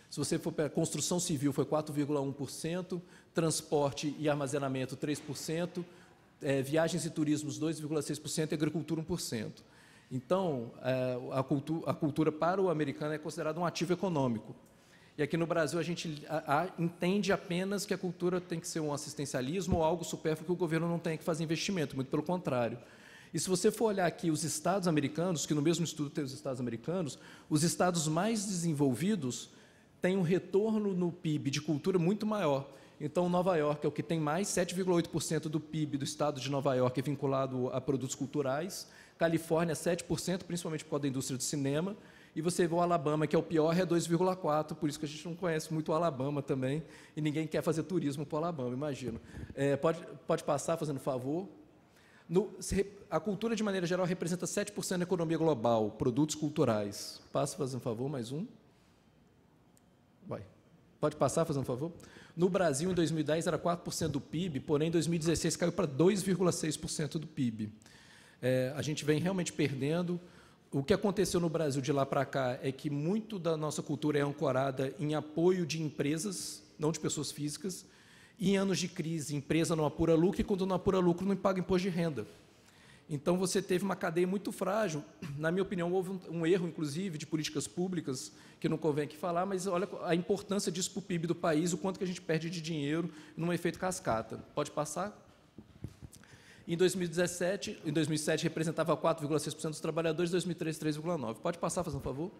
Se você for para construção civil, foi 4,1%, transporte e armazenamento, 3%, viagens e turismos, 2,6%, e agricultura, 1%. Então, a cultura para o americano é considerada um ativo econômico. E aqui no Brasil a gente entende apenas que a cultura tem que ser um assistencialismo ou algo supérfluo que o governo não tem que fazer investimento, muito pelo contrário. E se você for olhar aqui os estados americanos, que no mesmo estudo tem os estados americanos, os estados mais desenvolvidos têm um retorno no PIB de cultura muito maior. Então, Nova York é o que tem mais, 7,8% do PIB do estado de Nova York é vinculado a produtos culturais, Califórnia, 7%, principalmente por causa da indústria de cinema, e você vê o Alabama, que é o pior, é 2,4%, por isso que a gente não conhece muito o Alabama também, e ninguém quer fazer turismo para o Alabama, imagino. Pode passar, fazendo favor. A cultura, de maneira geral, representa 7% da economia global, produtos culturais. Passa, fazendo favor, mais um. Vai. Pode passar, fazendo favor. No Brasil, em 2010, era 4% do PIB, porém, em 2016, caiu para 2,6% do PIB. A gente vem realmente perdendo. O que aconteceu no Brasil de lá para cá é que muito da nossa cultura é ancorada em apoio de empresas, não de pessoas físicas. E em anos de crise, empresa não apura lucro, e quando não apura lucro, não paga imposto de renda. Então, você teve uma cadeia muito frágil. Na minha opinião, houve um erro, inclusive, de políticas públicas, que não convém aqui falar, mas olha a importância disso para o PIB do país, o quanto que a gente perde de dinheiro num efeito cascata. Pode passar? Em 2007, representava 4,6% dos trabalhadores, em 2013, 3,9%. Pode passar, fazendo um favor?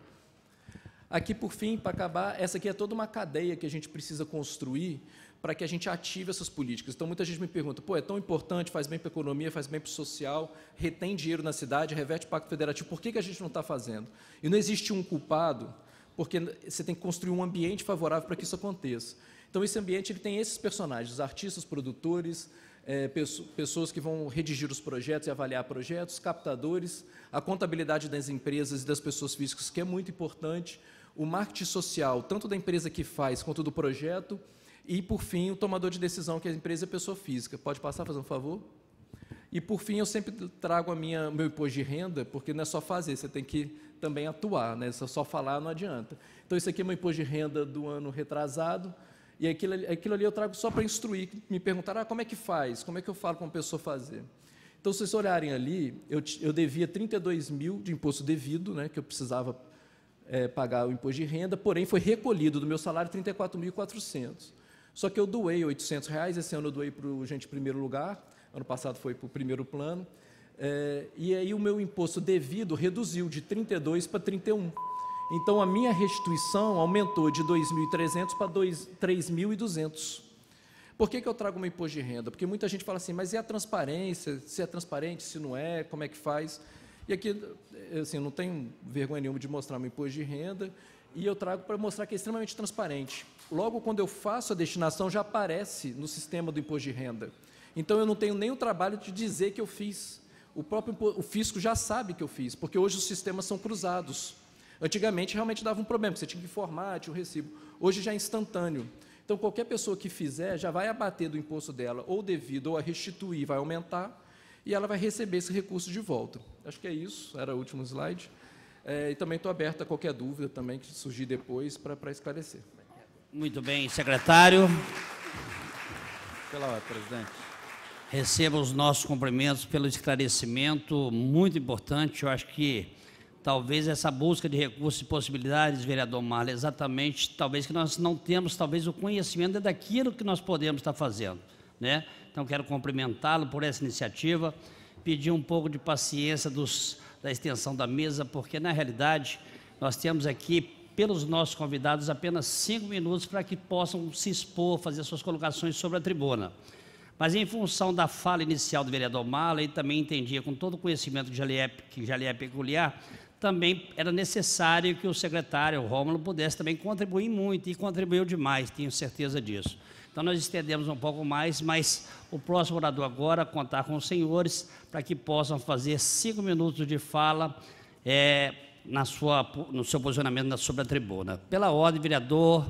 Aqui, por fim, para acabar, essa aqui é toda uma cadeia que a gente precisa construir para que a gente ative essas políticas. Então, muita gente me pergunta, é tão importante, faz bem para a economia, faz bem para o social, retém dinheiro na cidade, reverte o Pacto Federativo, por que a gente não está fazendo? E não existe um culpado, porque você tem que construir um ambiente favorável para que isso aconteça. Então, esse ambiente ele tem esses personagens, artistas, produtores, pessoas que vão redigir os projetos e avaliar projetos, captadores, a contabilidade das empresas e das pessoas físicas, que é muito importante, o marketing social, tanto da empresa que faz quanto do projeto, e, por fim, o tomador de decisão, que é a empresa e a pessoa física. Pode passar, fazendo um favor? E, por fim, eu sempre trago meu imposto de renda, porque não é só fazer, você tem que também atuar, né? Só falar não adianta. Então, isso aqui é meu imposto de renda do ano retrasado, e aquilo ali eu trago só para instruir, me perguntaram, como é que faz? Como é que eu falo para uma pessoa fazer? Então, se vocês olharem ali, eu devia 32 mil de imposto devido, né, que eu precisava pagar o imposto de renda, porém foi recolhido do meu salário R$ 34.400. Só que eu doei R$ 800, esse ano eu doei para o Gente Primeiro Lugar, ano passado foi para o primeiro plano, e aí o meu imposto devido reduziu de 32 para 31. Então, a minha restituição aumentou de 2.300 para 3.200. Por que eu trago o imposto de renda? Porque muita gente fala assim, mas e a transparência? Se é transparente, se não é, como é que faz? E aqui, assim, eu não tenho vergonha nenhuma de mostrar meu imposto de renda, e eu trago para mostrar que é extremamente transparente. Logo, quando eu faço a destinação, já aparece no sistema do imposto de renda. Então, eu não tenho nem o trabalho de dizer que eu fiz. O fisco já sabe que eu fiz, porque hoje os sistemas são cruzados. Antigamente, realmente dava um problema, você tinha que informar, tinha um recibo. Hoje já é instantâneo. Então, qualquer pessoa que fizer, já vai abater do imposto dela, ou devido, ou a restituir, vai aumentar, e ela vai receber esse recurso de volta. Acho que é isso, era o último slide. E também estou aberto a qualquer dúvida também que surgir depois para esclarecer. Muito bem, secretário. Pela ordem, presidente. Receba os nossos cumprimentos pelo esclarecimento, muito importante. Eu acho que talvez essa busca de recursos e possibilidades, vereador Marlon, exatamente, talvez que nós não temos, talvez, o conhecimento daquilo que nós podemos estar fazendo, né? Então, quero cumprimentá-lo por essa iniciativa, pedir um pouco de paciência da extensão da mesa, porque, na realidade, nós temos aqui, pelos nossos convidados, apenas 5 minutos para que possam se expor, fazer suas colocações sobre a tribuna. Mas, em função da fala inicial do vereador Marlon, ele também entendia, com todo o conhecimento que já lhe é peculiar, também era necessário que o secretário, o Rômulo, pudesse também contribuir muito, e contribuiu demais, tenho certeza disso. Então, nós estendemos um pouco mais, mas o próximo orador agora, contar com os senhores, para que possam fazer 5 minutos de fala no seu posicionamento sobre a tribuna. Pela ordem, vereador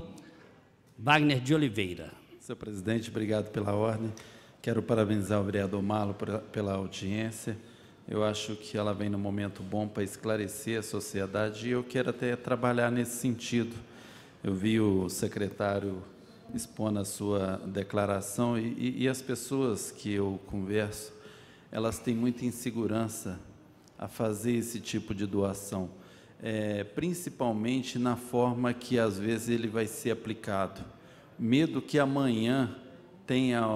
Wagner de Oliveira. Senhor presidente, obrigado pela ordem. Quero parabenizar o vereador Marlon pela audiência. Eu acho que ela vem no momento bom para esclarecer a sociedade, e eu quero até trabalhar nesse sentido. Eu vi o secretário expondo a sua declaração, e as pessoas que eu converso, elas têm muita insegurança a fazer esse tipo de doação, principalmente na forma que, às vezes, ele vai ser aplicado. Medo que amanhã tenha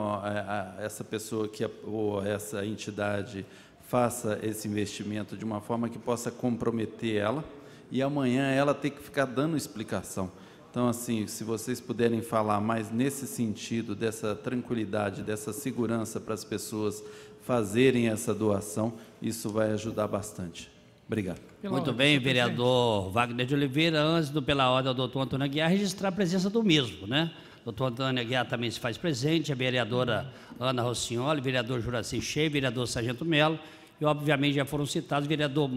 essa pessoa ou essa entidade faça esse investimento de uma forma que possa comprometer ela, e amanhã ela tem que ficar dando explicação. Então, assim, se vocês puderem falar mais nesse sentido, dessa tranquilidade, dessa segurança para as pessoas fazerem essa doação, isso vai ajudar bastante. Obrigado. Muito bem, vereador Wagner de Oliveira. Antes do pela ordem ao doutor Antônio Aguiar, registrar a presença do mesmo, né? O doutor Antônio Aguiar também se faz presente, a vereadora Ana Rossignoli, vereador Juraci Shea, vereador Sargento Melo, e, obviamente, já foram citados o vereador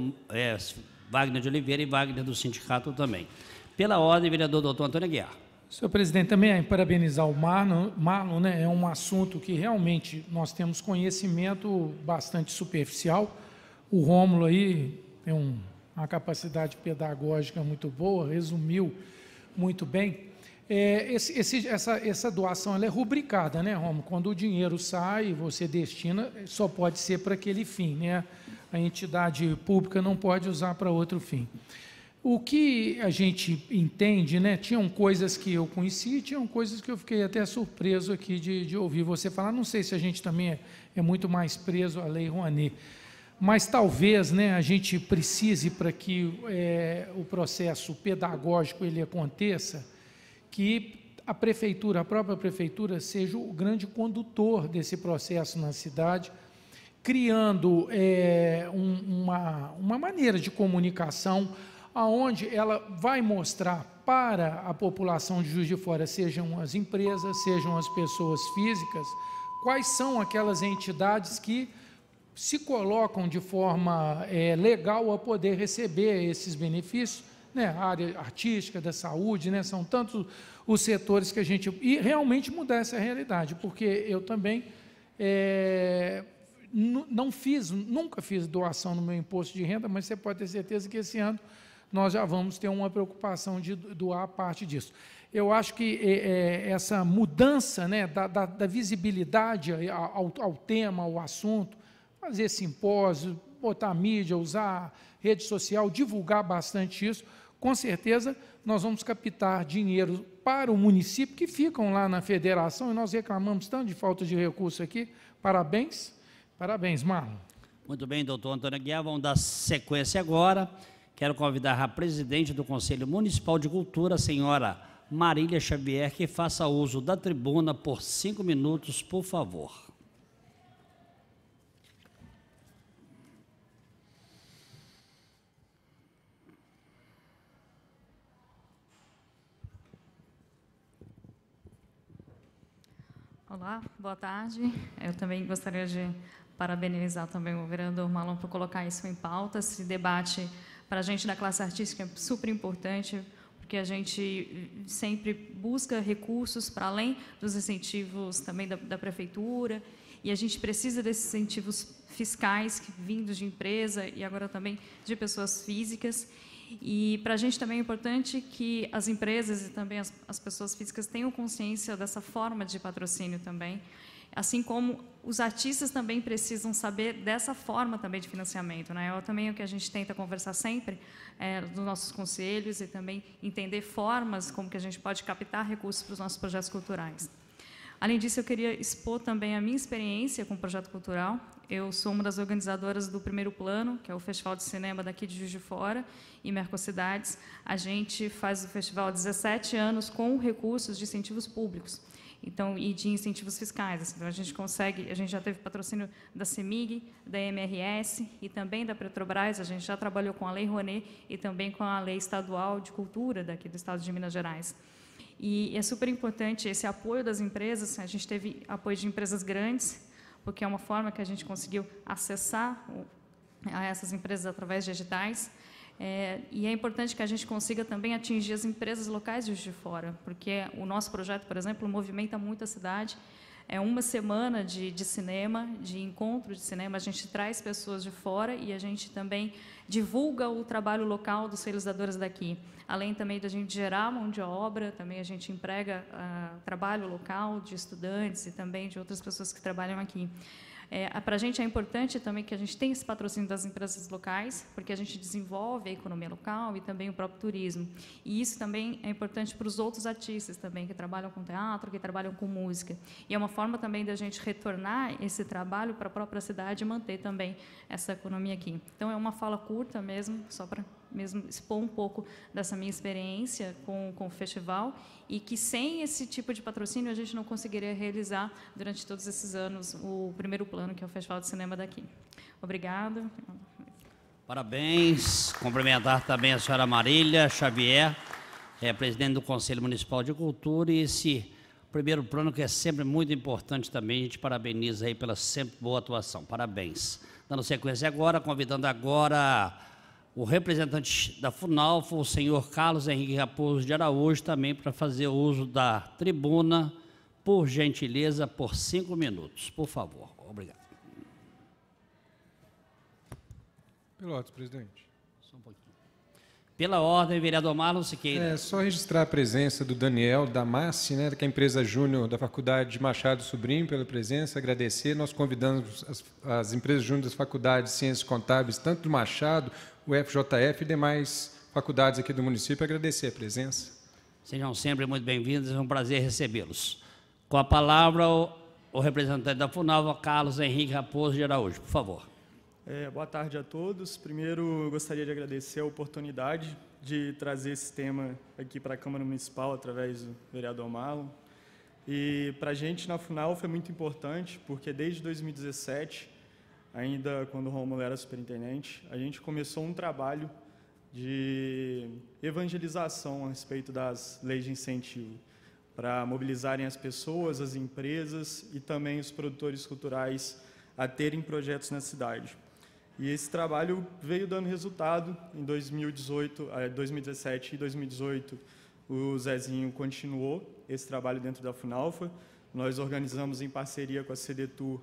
Wagner de Oliveira e Wagner do sindicato também. Pela ordem, vereador doutor Antônio Aguiar. Senhor presidente, também parabenizar o Marlon, né? É um assunto que realmente nós temos conhecimento bastante superficial. O Rômulo aí tem uma capacidade pedagógica muito boa, resumiu muito bem. Essa doação ela é rubricada, né, Rômulo? Quando o dinheiro sai, você destina, só pode ser para aquele fim, né? A entidade pública não pode usar para outro fim. O que a gente entende, né? Tinham coisas que eu conheci, tinham coisas que eu fiquei até surpreso aqui de ouvir você falar. Não sei se a gente também é muito mais preso à Lei Rouanet, mas talvez, né, a gente precise, para que o processo pedagógico ele aconteça, que a própria prefeitura, seja o grande condutor desse processo na cidade, criando uma maneira de comunicação aonde ela vai mostrar para a população de Juiz de Fora, sejam as empresas, sejam as pessoas físicas, quais são aquelas entidades que se colocam de forma legal a poder receber esses benefícios, né? A área artística, da saúde, né? São tantos os setores que a gente... E realmente mudar essa realidade, porque eu também nunca fiz doação no meu imposto de renda, mas você pode ter certeza que esse ano nós já vamos ter uma preocupação de doar parte disso. Eu acho que essa mudança, né, da visibilidade ao tema, ao assunto, fazer simpósio, botar mídia, usar rede social, divulgar bastante isso, com certeza nós vamos captar dinheiro para o município, que ficam lá na federação, e nós reclamamos tanto de falta de recurso aqui. Parabéns, parabéns, Marlon. Muito bem, doutor Antônio Aguiar, vamos dar sequência agora. Quero convidar a presidente do Conselho Municipal de Cultura, a senhora Marília Xavier, que faça uso da tribuna por 5 minutos, por favor. Olá, boa tarde. Eu também gostaria de parabenizar também o vereador Marlon por colocar isso em pauta. Esse debate para a gente da classe artística é super importante, porque a gente sempre busca recursos para além dos incentivos também da prefeitura, e a gente precisa desses incentivos fiscais vindos de empresa e agora também de pessoas físicas. E para a gente também é importante que as empresas e também as pessoas físicas tenham consciência dessa forma de patrocínio também, assim como os artistas também precisam saber dessa forma também de financiamento, né? Também é o que a gente tenta conversar sempre nos nossos conselhos e também entender formas como que a gente pode captar recursos para os nossos projetos culturais. Além disso, eu queria expor também a minha experiência com o projeto cultural. Eu sou uma das organizadoras do Primeiro Plano, que é o festival de cinema daqui de Juiz de Fora e Mercocidades. A gente faz o festival há 17 anos com recursos de incentivos públicos, então, e de incentivos fiscais. Então, a gente já teve patrocínio da CEMIG, da MRS e também da Petrobras. A gente já trabalhou com a Lei Rouanet e também com a Lei Estadual de Cultura daqui do Estado de Minas Gerais. E é super importante esse apoio das empresas. A gente teve apoio de empresas grandes, porque é uma forma que a gente conseguiu acessar a essas empresas através de editais. E é importante que a gente consiga também atingir as empresas locais de Juiz de Fora, porque o nosso projeto, por exemplo, movimenta muito a cidade. É uma semana de cinema, de encontro de cinema. A gente traz pessoas de fora e a gente também divulga o trabalho local dos realizadores daqui. Além também da gente gerar mão de obra, também a gente emprega trabalho local de estudantes e também de outras pessoas que trabalham aqui. Para a gente é importante também que a gente tenha esse patrocínio das empresas locais, porque a gente desenvolve a economia local e também o próprio turismo. E isso também é importante para os outros artistas também, que trabalham com teatro, que trabalham com música. E é uma forma também da gente retornar esse trabalho para a própria cidade e manter também essa economia aqui. Então, é uma fala curta mesmo, só para mesmo expor um pouco dessa minha experiência com o festival, e que sem esse tipo de patrocínio a gente não conseguiria realizar durante todos esses anos o Primeiro Plano, que é o Festival de Cinema daqui. Obrigada. Parabéns. Cumprimentar também a senhora Marília Xavier, presidente do Conselho Municipal de Cultura, e esse Primeiro Plano que é sempre muito importante também. A gente parabeniza aí pela sempre boa atuação. Parabéns. Dando sequência agora, convidando agora o representante da FUNALFA, o senhor Carlos Henrique Raposo de Araújo, também para fazer uso da tribuna, por gentileza, por 5 minutos. Por favor. Obrigado. Pela ordem, presidente. Só um pouquinho. Pela ordem, vereador Marlon Siqueira. Só registrar a presença do Daniel Damassi, né, que é a empresa júnior da Faculdade de Machado Sobrinho, pela presença, agradecer. Nós convidamos as empresas júnior das faculdades de Ciências Contábeis, tanto do Machado, o FJF e demais faculdades aqui do município, agradecer a presença. Sejam sempre muito bem-vindos, é um prazer recebê-los. Com a palavra, o representante da FUNALFA, Carlos Henrique Raposo de Araújo, por favor. Boa tarde a todos. Primeiro, gostaria de agradecer a oportunidade de trazer esse tema aqui para a Câmara Municipal, através do vereador Marlon. E para a gente, na FUNALFA, é muito importante, porque desde 2017, ainda quando o Rômulo era superintendente, a gente começou um trabalho de evangelização a respeito das leis de incentivo, para mobilizarem as pessoas, as empresas e também os produtores culturais a terem projetos na cidade. E esse trabalho veio dando resultado. Em 2017 e 2018, o Zezinho continuou esse trabalho dentro da FUNALFA. Nós organizamos, em parceria com a CDTUR,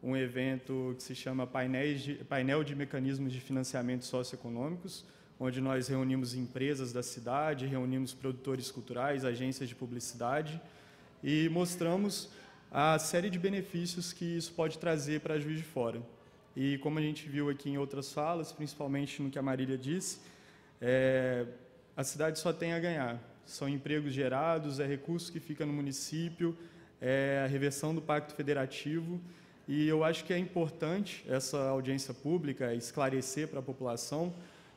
um evento que se chama Painel de Mecanismos de Financiamento Socioeconômicos, onde nós reunimos empresas da cidade, reunimos produtores culturais, agências de publicidade e mostramos a série de benefícios que isso pode trazer para Juiz de Fora. E como a gente viu aqui em outras falas, principalmente no que a Marília disse, a cidade só tem a ganhar. São empregos gerados, é recurso que fica no município, é a reversão do Pacto Federativo, e eu acho que é importante essa audiência pública esclarecer para a população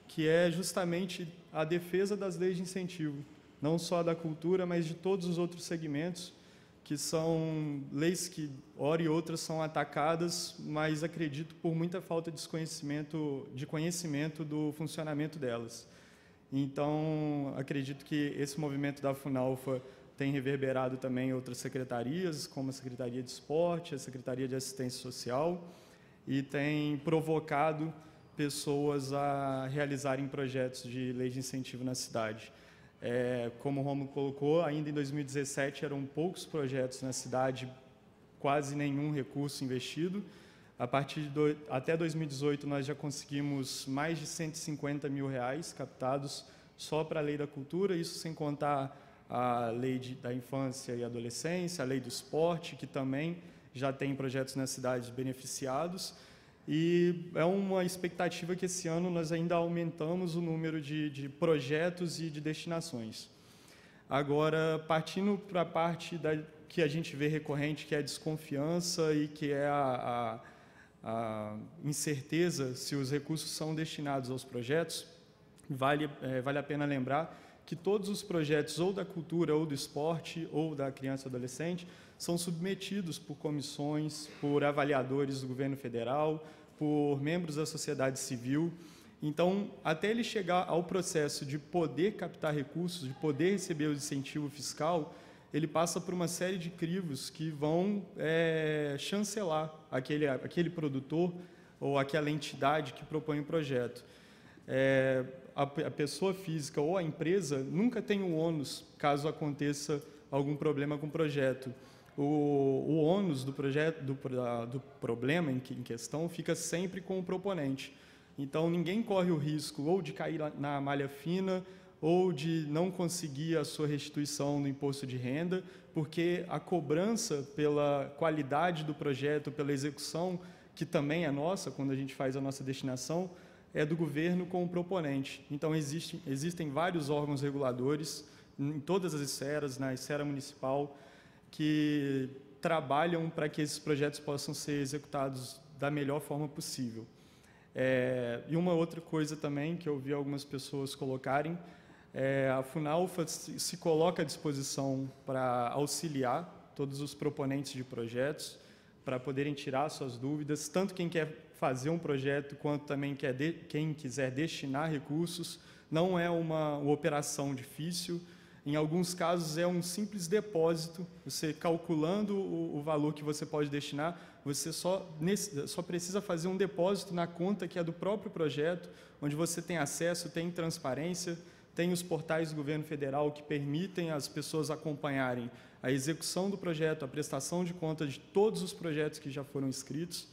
que é justamente a defesa das leis de incentivo, não só da cultura, mas de todos os outros segmentos, que são leis que, hora e outra, são atacadas, mas acredito por muita falta de conhecimento do funcionamento delas. Então, acredito que esse movimento da Funalfa tem reverberado também em outras secretarias, como a Secretaria de Esporte, a Secretaria de Assistência Social, e tem provocado pessoas a realizarem projetos de lei de incentivo na cidade. Como o Rômulo colocou, ainda em 2017 eram poucos projetos na cidade, quase nenhum recurso investido. Até 2018, nós já conseguimos mais de R$150 mil captados só para a Lei da Cultura, isso sem contar a Lei da Infância e Adolescência, a Lei do Esporte, que também já tem projetos na cidade beneficiados. E é uma expectativa que esse ano nós ainda aumentamos o número de projetos e de destinações. Agora, partindo para a parte que a gente vê recorrente, que é a desconfiança e que é a incerteza se os recursos são destinados aos projetos, vale a pena lembrar que todos os projetos, ou da cultura, ou do esporte, ou da criança e adolescente, são submetidos por comissões, por avaliadores do governo federal, por membros da sociedade civil. Então, até ele chegar ao processo de poder captar recursos, de poder receber o incentivo fiscal, ele passa por uma série de crivos que vão chancelar aquele produtor ou aquela entidade que propõe o projeto. A pessoa física ou a empresa nunca tem o ônus caso aconteça algum problema com o projeto. O ônus do projeto, do problema em questão fica sempre com o proponente. Então, ninguém corre o risco ou de cair na malha fina ou de não conseguir a sua restituição no imposto de renda, porque a cobrança pela qualidade do projeto, pela execução, que também é nossa, quando a gente faz a nossa destinação, é do governo com o proponente. Então, existem vários órgãos reguladores, em todas as esferas, na esfera municipal, que trabalham para que esses projetos possam ser executados da melhor forma possível. E uma outra coisa também que eu vi algumas pessoas colocarem, a Funalfa se coloca à disposição para auxiliar todos os proponentes de projetos, para poderem tirar suas dúvidas, tanto quem quer fazer um projeto, quanto também quem quiser destinar recursos. Não é uma operação difícil. Em alguns casos, é um simples depósito. Você calculando o valor que você pode destinar, você só precisa fazer um depósito na conta que é do próprio projeto, onde você tem acesso, tem transparência, tem os portais do governo federal que permitem as pessoas acompanharem a execução do projeto, a prestação de contas de todos os projetos que já foram inscritos.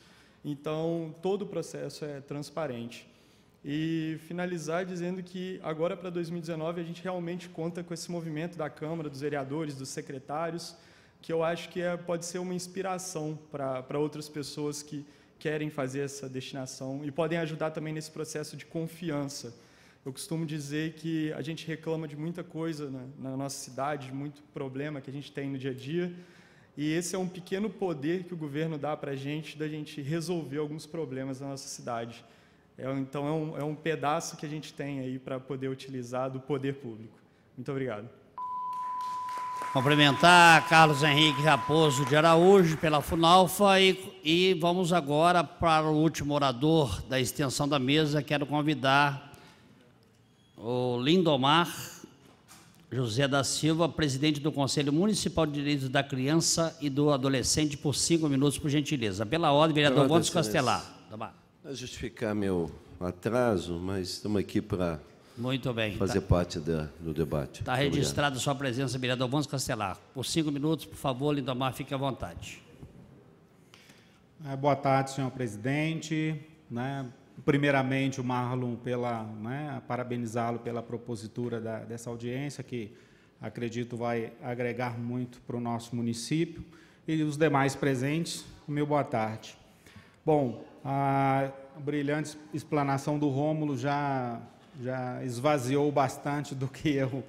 Então, todo o processo é transparente. E finalizar dizendo que agora para 2019 a gente realmente conta com esse movimento da Câmara, dos vereadores, dos secretários, que eu acho que pode ser uma inspiração para outras pessoas que querem fazer essa destinação e podem ajudar também nesse processo de confiança. Eu costumo dizer que a gente reclama de muita coisa na nossa cidade, muito problema que a gente tem no dia a dia, e esse é um pequeno poder que o governo dá para a gente, da gente resolver alguns problemas na nossa cidade. Então, é um pedaço que a gente tem aí para poder utilizar do poder público. Muito obrigado. Cumprimentar Carlos Henrique Raposo de Araújo pela Funalfa e vamos agora para o último orador da extensão da mesa. Quero convidar o Lindomar José da Silva, presidente do Conselho Municipal de Direitos da Criança e do Adolescente, por 5 minutos, por gentileza. Pela ordem, vereador Vontes Castelar. Para justificar meu atraso, mas estamos aqui para fazer parte do debate. Está registrada a sua presença, vereador Vontes Castelar. Por 5 minutos, por favor, Lindomar, fique à vontade. Boa tarde, senhor presidente. Primeiramente, o Marlon, parabenizá-lo pela propositura dessa audiência, que acredito vai agregar muito para o nosso município. E os demais presentes, o meu boa tarde. Bom, a brilhante explanação do Rômulo já já esvaziou bastante do que eu,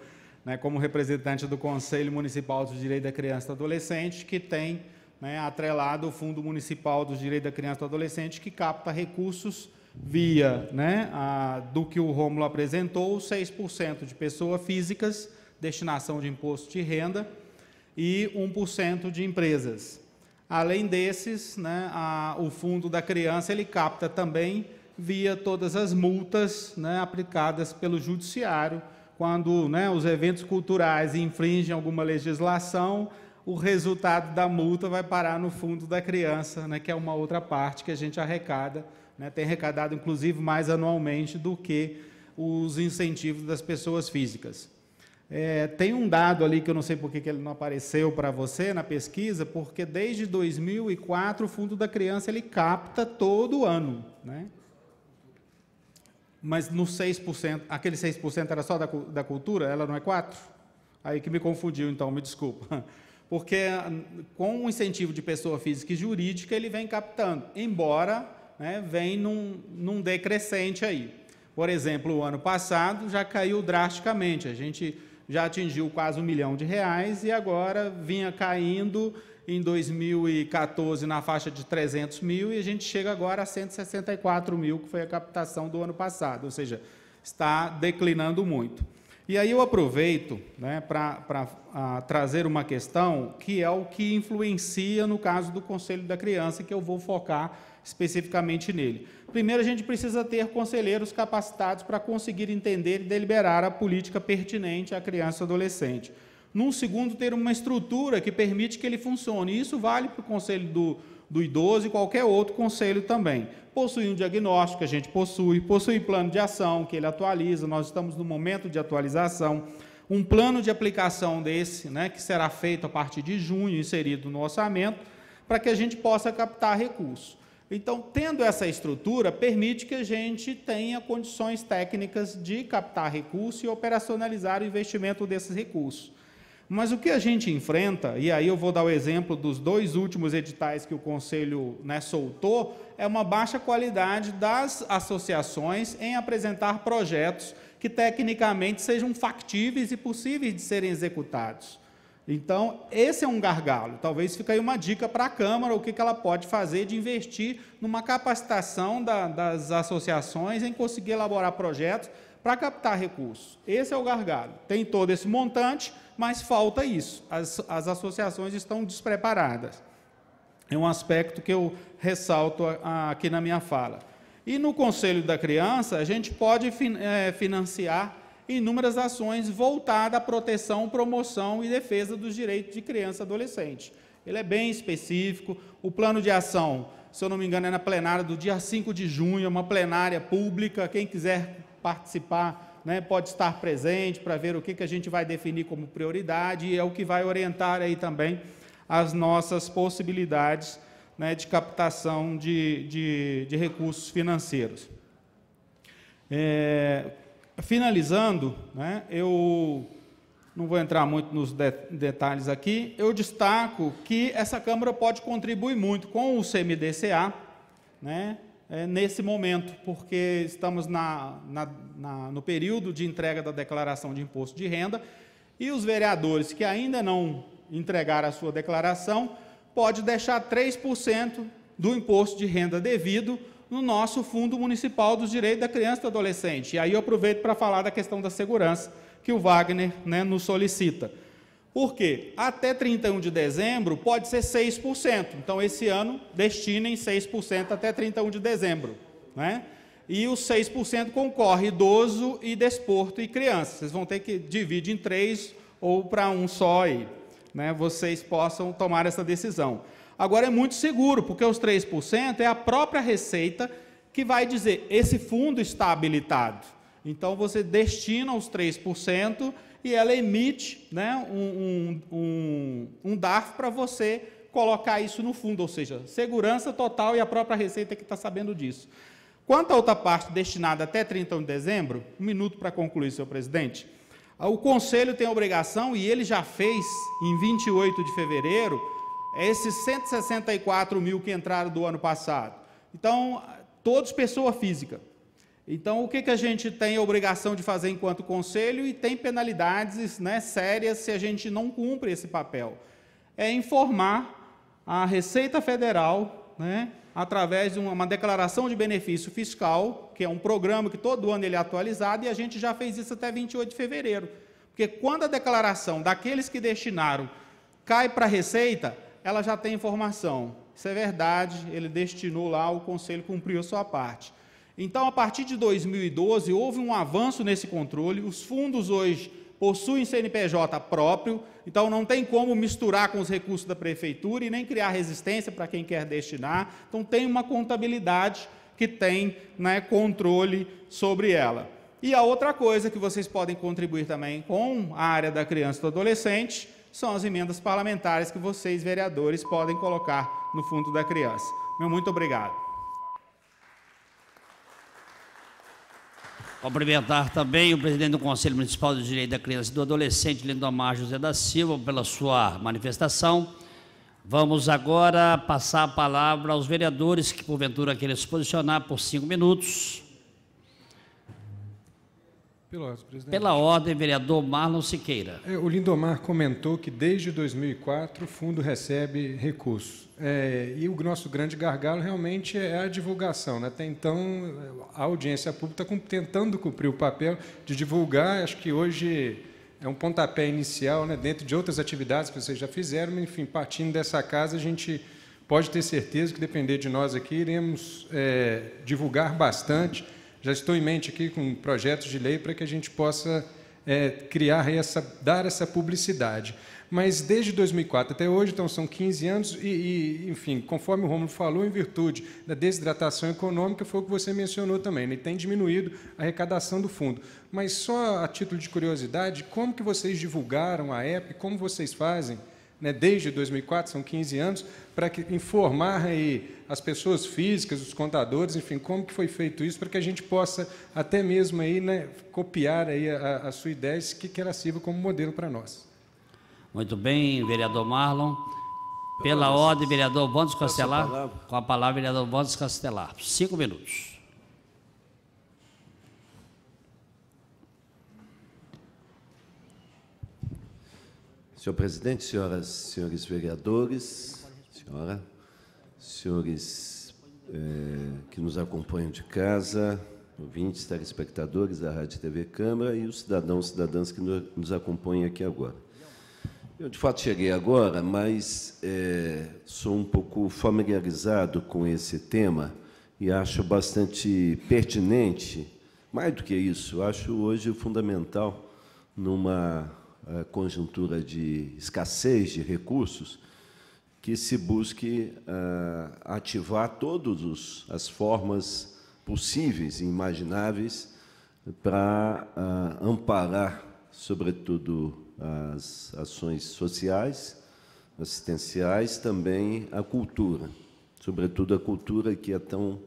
né, como representante do Conselho Municipal dos Direitos da Criança e do Adolescente, que tem, né, atrelado o Fundo Municipal dos Direitos da Criança e do Adolescente, que capta recursos via, né, do que o Rômulo apresentou, 6% de pessoas físicas, destinação de imposto de renda, e 1% de empresas. Além desses, né, o Fundo da Criança ele capta também via todas as multas, né, aplicadas pelo Judiciário, quando, né, os eventos culturais infringem alguma legislação, o resultado da multa vai parar no Fundo da Criança, né, que é uma outra parte que a gente arrecada, né, tem arrecadado, inclusive, mais anualmente do que os incentivos das pessoas físicas. Tem um dado ali que eu não sei por que ele não apareceu para você na pesquisa, porque desde 2004 o Fundo da Criança ele capta todo ano, né? Mas no 6%, aquele 6% era só da cultura, ela não é 4%? Aí que me confundiu, então, me desculpa. Porque com o incentivo de pessoa física e jurídica ele vem captando, embora, né, vem num decrescente aí. Por exemplo, o ano passado já caiu drasticamente, a gente já atingiu quase R$1 milhão e agora vinha caindo em 2014 na faixa de 300 mil e a gente chega agora a 164 mil, que foi a captação do ano passado, ou seja, está declinando muito. E aí eu aproveito, né, para trazer uma questão que é o que influencia no caso do Conselho da Criança, que eu vou focar especificamente nele. Primeiro, a gente precisa ter conselheiros capacitados para conseguir entender e deliberar a política pertinente à criança e adolescente. Num segundo, ter uma estrutura que permite que ele funcione. E isso vale para o Conselho do Idoso e qualquer outro conselho também. Possui um diagnóstico, que a gente possui plano de ação, que ele atualiza, nós estamos no momento de atualização, um plano de aplicação desse, né, que será feito a partir de junho, inserido no orçamento, para que a gente possa captar recursos. Então, tendo essa estrutura, permite que a gente tenha condições técnicas de captar recursos e operacionalizar o investimento desses recursos. Mas o que a gente enfrenta, e aí eu vou dar o exemplo dos 2 últimos editais que o Conselho, né, soltou, é uma baixa qualidade das associações em apresentar projetos que tecnicamente sejam factíveis e possíveis de serem executados. Então, esse é um gargalo. Talvez fique aí uma dica para a Câmara, o que ela pode fazer de investir numa capacitação das associações em conseguir elaborar projetos para captar recursos. Esse é o gargalo. Tem todo esse montante, mas falta isso. As associações estão despreparadas. É um aspecto que eu ressalto aqui na minha fala. E no Conselho da Criança, a gente pode financiar inúmeras ações voltadas à proteção, promoção e defesa dos direitos de criança e adolescente. Ele é bem específico. O plano de ação, se eu não me engano, é na plenária do dia 5 de junho, é uma plenária pública. Quem quiser participar, né, pode estar presente para ver o que a gente vai definir como prioridade, e é o que vai orientar aí também as nossas possibilidades, né, de captação de recursos financeiros. Finalizando, né, eu não vou entrar muito nos detalhes aqui, eu destaco que essa Câmara pode contribuir muito com o CMDCA, né, nesse momento, porque estamos no período de entrega da declaração de imposto de renda, e os vereadores que ainda não entregaram a sua declaração, pode deixar 3% do imposto de renda devido no nosso Fundo Municipal dos Direitos da Criança e do Adolescente. E aí eu aproveito para falar da questão da segurança, que o Wagner, né, nos solicita. Por quê? Até 31 de dezembro pode ser 6%. Então, esse ano, destinem 6% até 31 de dezembro. Né? E os 6% concorre idoso e desporto e criança. Vocês vão ter que dividir em 3 ou para um só aí. Né? Vocês possam tomar essa decisão. Agora, é muito seguro, porque os 3% é a própria Receita que vai dizer, esse fundo está habilitado. Então, você destina os 3% e ela emite, né, um DARF para você colocar isso no fundo, ou seja, segurança total, e a própria Receita que está sabendo disso. Quanto à outra parte destinada até 31 de dezembro, 1 minuto para concluir, senhor presidente, o Conselho tem a obrigação, e ele já fez em 28 de fevereiro, esses 164 mil que entraram do ano passado. Então, todos pessoa física. Então, o que a gente tem a obrigação de fazer enquanto conselho, e tem penalidades, né, sérias se a gente não cumpre esse papel? É informar a Receita Federal, né, através de uma declaração de benefício fiscal, que é um programa que todo ano ele é atualizado, e a gente já fez isso até 28 de fevereiro. Porque quando a declaração daqueles que destinaram cai para a Receita, ela já tem informação. Isso é verdade, ele destinou lá, o Conselho cumpriu a sua parte. Então, a partir de 2012, houve um avanço nesse controle, os fundos hoje possuem CNPJ próprio, então não tem como misturar com os recursos da Prefeitura e nem criar resistência para quem quer destinar, então tem uma contabilidade que tem, né, controle sobre ela. E a outra coisa que vocês podem contribuir também com a área da criança e do adolescente são as emendas parlamentares que vocês, vereadores, podem colocar no Fundo da Criança. Meu muito obrigado. Cumprimentar também o presidente do Conselho Municipal de Direito da Criança e do Adolescente, Lindomar José da Silva, pela sua manifestação. Vamos agora passar a palavra aos vereadores que, porventura, querem se posicionar por 5 minutos. Pela ordem, vereador Marlon Siqueira. O Lindomar comentou que desde 2004 o fundo recebe recursos. E o nosso grande gargalo realmente é a divulgação, né? Até então, a audiência pública está tentando cumprir o papel de divulgar. Acho que hoje é um pontapé inicial, né, dentro de outras atividades que vocês já fizeram, mas, enfim, partindo dessa casa, a gente pode ter certeza que, depender de nós aqui, iremos divulgar bastante. Já estou em mente aqui com projetos de lei para que a gente possa dar essa publicidade. Mas desde 2004 até hoje, então são 15 anos, enfim, conforme o Rômulo falou, em virtude da desidratação econômica, foi o que você mencionou também, né? Tem diminuído a arrecadação do fundo. Mas só a título de curiosidade, como que vocês divulgaram a época, como vocês fazem, né, desde 2004, são 15 anos, para informar aí as pessoas físicas, os contadores, enfim, como que foi feito isso, para que a gente possa até mesmo aí, né, copiar aí a sua ideia, que ela sirva como modelo para nós. Muito bem, vereador Marlon. Pela ordem, vereador Vandes Castelar. Com a palavra, vereador Vandes Castelar. 5 minutos. Senhor presidente, senhoras e senhores vereadores, senhores que nos acompanham de casa, ouvintes, telespectadores da Rádio TV Câmara e os cidadãos e cidadãs que nos acompanham aqui agora. Eu, de fato, cheguei agora, mas sou um pouco familiarizado com esse tema e acho bastante pertinente. Mais do que isso, acho hoje fundamental, numa conjuntura de escassez de recursos, que se busque ativar todas as formas possíveis e imagináveis para amparar, sobretudo, as ações sociais, assistenciais, também a cultura, sobretudo a cultura que é tão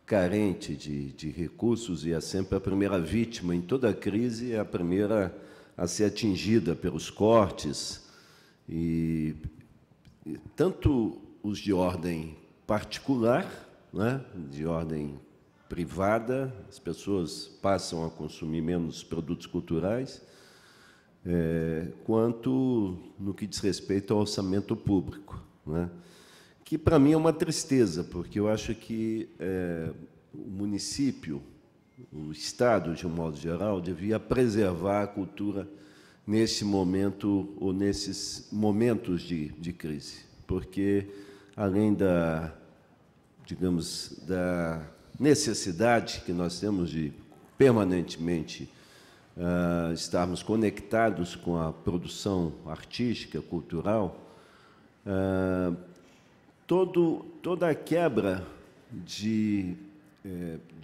carente de recursos e é sempre a primeira vítima em toda a crise, é a primeira a ser atingida pelos cortes, e tanto os de ordem particular, né, de ordem privada, as pessoas passam a consumir menos produtos culturais, quanto no que diz respeito ao orçamento público, né, que, para mim, é uma tristeza, porque eu acho que o município, o Estado, de um modo geral, devia preservar a cultura nesse momento ou nesses momentos de crise, porque, além da, digamos, da necessidade que nós temos de permanentemente estarmos conectados com a produção artística, cultural, toda a quebra de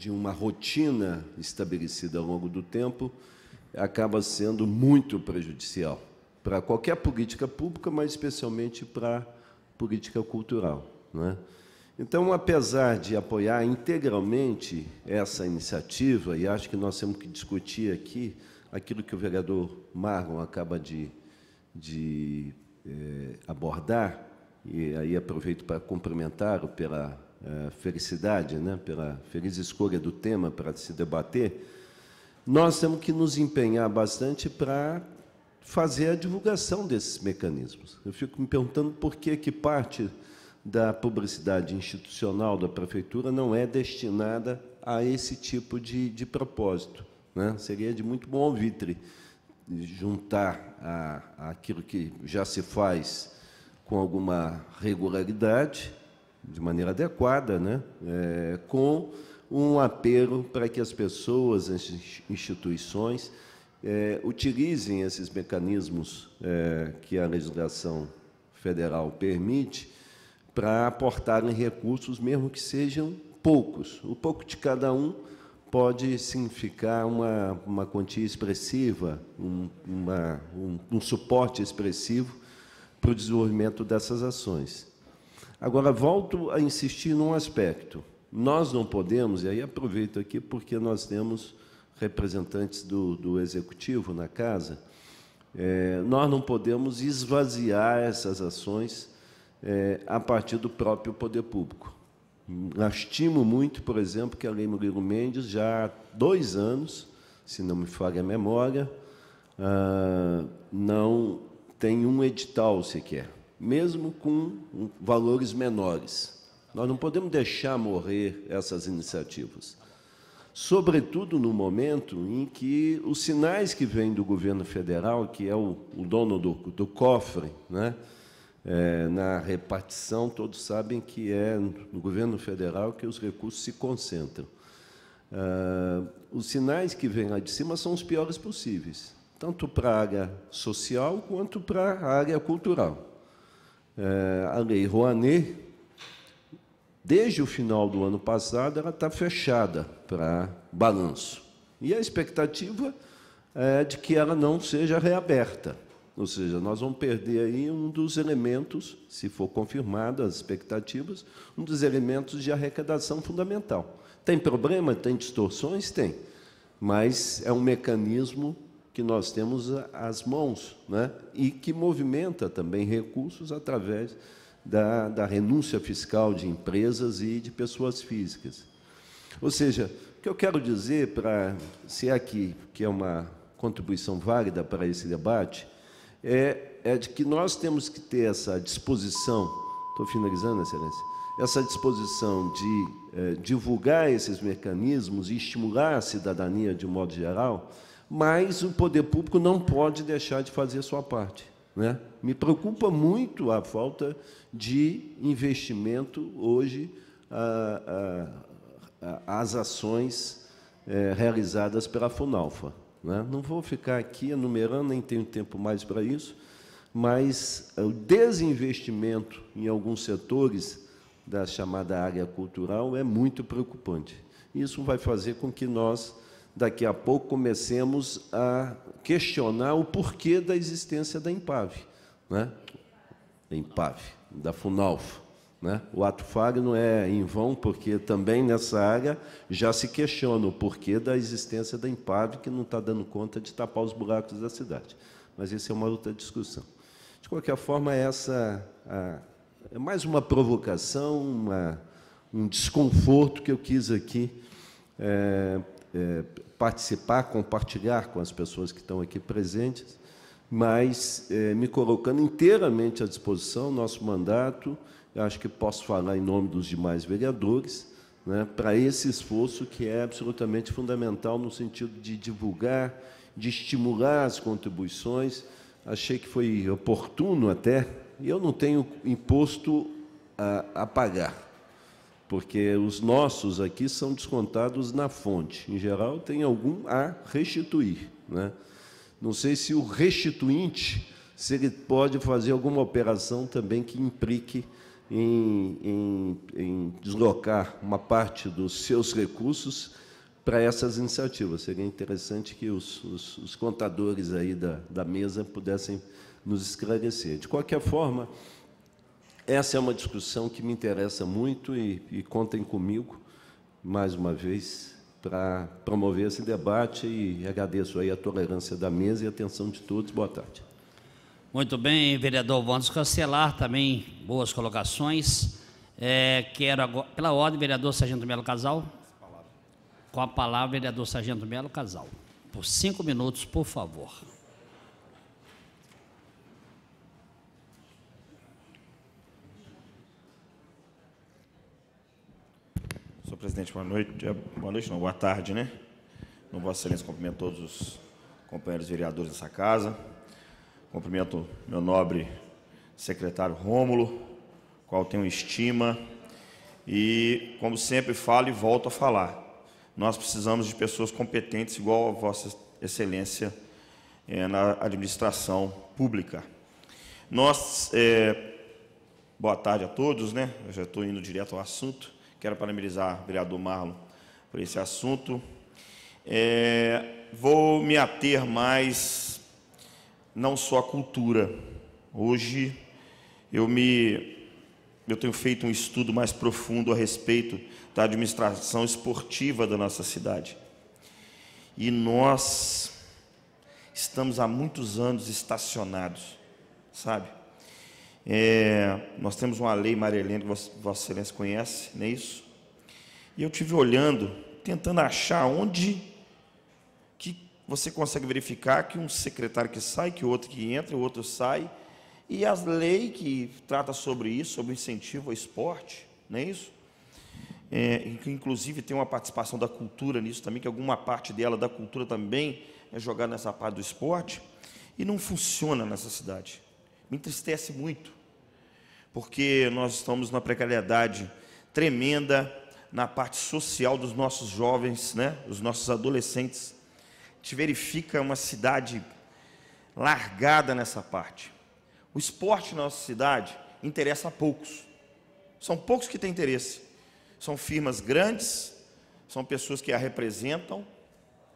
uma rotina estabelecida ao longo do tempo acaba sendo muito prejudicial para qualquer política pública, mas especialmente para a política cultural, não é? Então, apesar de apoiar integralmente essa iniciativa, e acho que nós temos que discutir aqui aquilo que o vereador Marlon acaba de abordar, e aí aproveito para cumprimentá-lo pela felicidade, né, pela feliz escolha do tema para se debater, nós temos que nos empenhar bastante para fazer a divulgação desses mecanismos. Eu fico me perguntando por que parte da publicidade institucional da Prefeitura não é destinada a esse tipo de propósito, né? Seria de muito bom alvitre juntar aquilo que já se faz com alguma regularidade, de maneira adequada, né? Com um apelo para que as pessoas, as instituições, utilizem esses mecanismos que a legislação federal permite para aportarem recursos, mesmo que sejam poucos. O pouco de cada um pode significar uma quantia expressiva, um suporte expressivo para o desenvolvimento dessas ações. Agora, volto a insistir num aspecto. Nós não podemos, e aí aproveito aqui porque nós temos representantes do Executivo na casa, nós não podemos esvaziar essas ações a partir do próprio poder público. Lastimo muito, por exemplo, que a Lei Murilo Mendes, já há 2 anos, se não me falha a memória, não tem um edital sequer, mesmo com valores menores. Nós não podemos deixar morrer essas iniciativas, sobretudo no momento em que os sinais que vêm do governo federal, que é o dono do cofre, né, na repartição, todos sabem que é no governo federal que os recursos se concentram. Os sinais que vêm lá de cima são os piores possíveis, tanto para a área social quanto para a área cultural. A Lei Rouanet, desde o final do ano passado, ela está fechada para balanço. E a expectativa é de que ela não seja reaberta. Ou seja, nós vamos perder aí um dos elementos, se for confirmado as expectativas, um dos elementos de arrecadação fundamental. Tem problema? Tem distorções? Tem. Mas é um mecanismo que nós temos às mãos, né? E que movimenta também recursos através da renúncia fiscal de empresas e de pessoas físicas. Ou seja, o que eu quero dizer, se é aqui que é uma contribuição válida para esse debate, é de que nós temos que ter essa disposição, estou finalizando, Excelência, essa disposição de divulgar esses mecanismos e estimular a cidadania de um modo geral, mas o poder público não pode deixar de fazer a sua parte, né? Me preocupa muito a falta de investimento hoje às ações realizadas pela FUNALFA, né? Não vou ficar aqui enumerando, nem tenho tempo mais para isso, mas o desinvestimento em alguns setores da chamada área cultural é muito preocupante. Isso vai fazer com que nós, daqui a pouco, comecemos a questionar o porquê da existência da IMPAV, né? IMPAV, da FUNALFA, né? O ato falho não é em vão, porque também nessa área já se questiona o porquê da existência da IMPAV, que não está dando conta de tapar os buracos da cidade. Mas isso é uma outra discussão. De qualquer forma, essa é mais uma provocação, um desconforto que eu quis aqui participar, compartilhar com as pessoas que estão aqui presentes, mas me colocando inteiramente à disposição, nosso mandato, eu acho que posso falar em nome dos demais vereadores, né, para esse esforço que é absolutamente fundamental no sentido de divulgar, de estimular as contribuições. Achei que foi oportuno até, e eu não tenho imposto a pagar, porque os nossos aqui são descontados na fonte. Em geral, tem algum a restituir, né? Não sei se o restituinte, se ele pode fazer alguma operação também que implique em deslocar uma parte dos seus recursos para essas iniciativas. Seria interessante que os contadores aí da mesa pudessem nos esclarecer. De qualquer forma, essa é uma discussão que me interessa muito e contem comigo, mais uma vez, para promover esse debate, e agradeço aí a tolerância da mesa e a atenção de todos. Boa tarde. Muito bem, vereador Wanderson Castelar, também boas colocações. Quero agora, pela ordem, vereador Sargento Melo Casal. Com a palavra, vereador Sargento Melo Casal. Por 5 minutos, por favor. Senhor presidente, boa noite. Boa noite, não, boa tarde, né? No Vossa Excelência, cumprimento todos os companheiros vereadores dessa casa. Cumprimento meu nobre secretário Rômulo, qual tenho estima. E, como sempre, falo e volto a falar. Nós precisamos de pessoas competentes, igual a Vossa Excelência, na administração pública. Boa tarde a todos, né? Eu já estou indo direto ao assunto. Quero parabenizar o vereador Marlon por esse assunto. Vou me ater mais, não só à cultura. Hoje, eu tenho feito um estudo mais profundo a respeito da administração esportiva da nossa cidade. E nós estamos há muitos anos estacionados, sabe? Nós temos uma lei Maria Helena, que Vossa Excelência conhece, não é isso? E eu estive olhando, tentando achar onde que você consegue verificar que um secretário que sai, que o outro que entra, o outro sai, e as leis que tratam sobre isso, sobre o incentivo ao esporte, não é isso? Que inclusive tem uma participação da cultura nisso também, que alguma parte dela, da cultura também, é jogada nessa parte do esporte, e não funciona nessa cidade. Me entristece muito, porque nós estamos numa precariedade tremenda na parte social dos nossos jovens, né? Os nossos adolescentes. A gente verifica uma cidade largada nessa parte. O esporte na nossa cidade interessa a poucos. São poucos que têm interesse. São firmas grandes, são pessoas que a representam.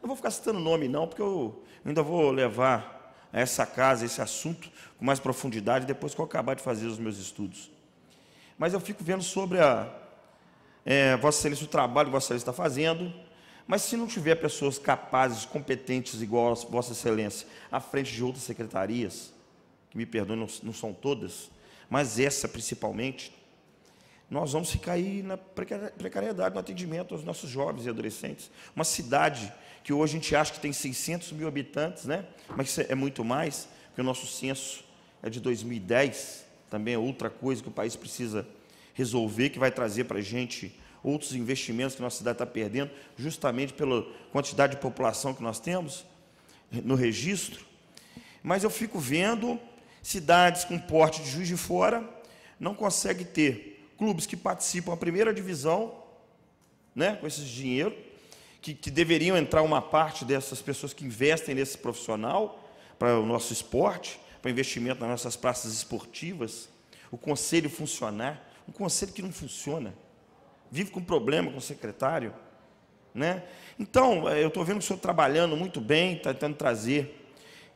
Não vou ficar citando nome não, porque eu ainda vou levar a essa casa, esse assunto, com mais profundidade, depois que eu acabar de fazer os meus estudos. Mas eu fico vendo sobre Vossa Excelência, o trabalho que Vossa Excelência está fazendo, mas se não tiver pessoas capazes, competentes, igual a Vossa Excelência, à frente de outras secretarias, que me perdoem, não são todas, mas essa principalmente, nós vamos ficar aí na precariedade, no atendimento aos nossos jovens e adolescentes. Uma cidade que hoje a gente acha que tem 600 mil habitantes, né? Mas isso é muito mais, porque o nosso censo é de 2010, também é outra coisa que o país precisa resolver, que vai trazer para a gente outros investimentos que a nossa cidade está perdendo, justamente pela quantidade de população que nós temos no registro. Mas eu fico vendo cidades com porte de Juiz de Fora não conseguem ter clubes que participam da primeira divisão, né, com esse dinheiro, que deveriam entrar uma parte dessas pessoas que investem nesse profissional para o nosso esporte, para investimento nas nossas praças esportivas, o conselho funcionar, um conselho que não funciona, vive com problema com o secretário, né? Então, eu estou vendo o senhor trabalhando muito bem, está tentando trazer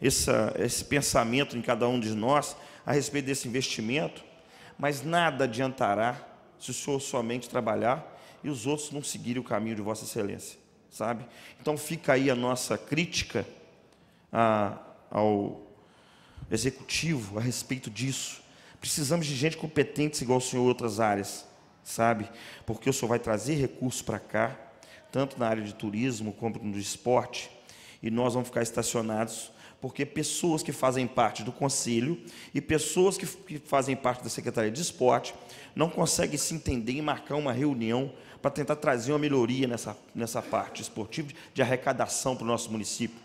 esse pensamento em cada um de nós a respeito desse investimento, mas nada adiantará se o senhor somente trabalhar e os outros não seguirem o caminho de Vossa Excelência, sabe? Então fica aí a nossa crítica ao Executivo a respeito disso. Precisamos de gente competente igual o senhor em outras áreas, sabe? Porque o senhor vai trazer recursos para cá, tanto na área de turismo como no esporte, e nós vamos ficar estacionados porque pessoas que fazem parte do Conselho e pessoas que fazem parte da Secretaria de Esporte não conseguem se entender e marcar uma reunião para tentar trazer uma melhoria nessa parte esportiva de arrecadação para o nosso município.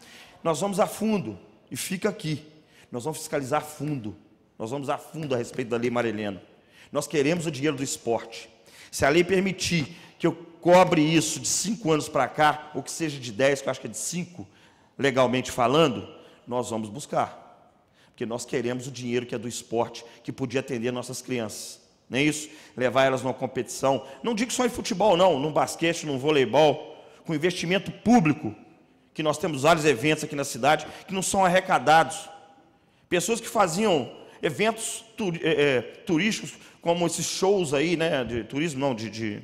Nós vamos a fundo, e fica aqui, nós vamos fiscalizar a fundo, nós vamos a fundo a respeito da Lei Maria Helena. Nós queremos o dinheiro do esporte. Se a lei permitir que eu cobre isso de 5 anos para cá, ou que seja de 10, que eu acho que é de 5, legalmente falando, nós vamos buscar, porque nós queremos o dinheiro que é do esporte, que podia atender nossas crianças, não é isso? Levar elas numa competição, não digo só em futebol não, no basquete, no voleibol, com investimento público, que nós temos vários eventos aqui na cidade, que não são arrecadados, pessoas que faziam eventos turísticos, como esses shows aí, né, de turismo, não, de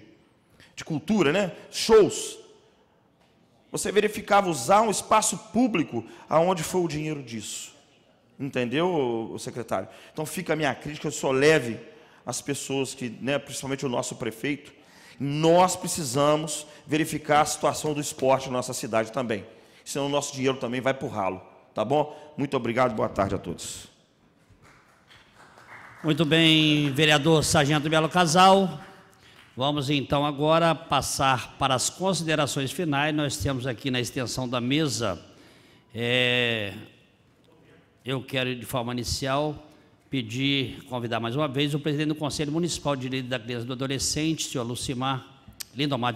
cultura, né, shows. Você verificava usar um espaço público aonde foi o dinheiro disso. Entendeu, secretário? Então fica a minha crítica, eu só leve as pessoas que, né, principalmente o nosso prefeito, nós precisamos verificar a situação do esporte na nossa cidade também. Senão o nosso dinheiro também vai para o ralo. Tá bom? Muito obrigado, boa tarde a todos. Muito bem, vereador Sargento Belo Casal. Vamos então agora passar para as considerações finais. Nós temos aqui na extensão da mesa, eu quero de forma inicial convidar mais uma vez o presidente do Conselho Municipal de Direito da Criança e do Adolescente, senhor Lindomar,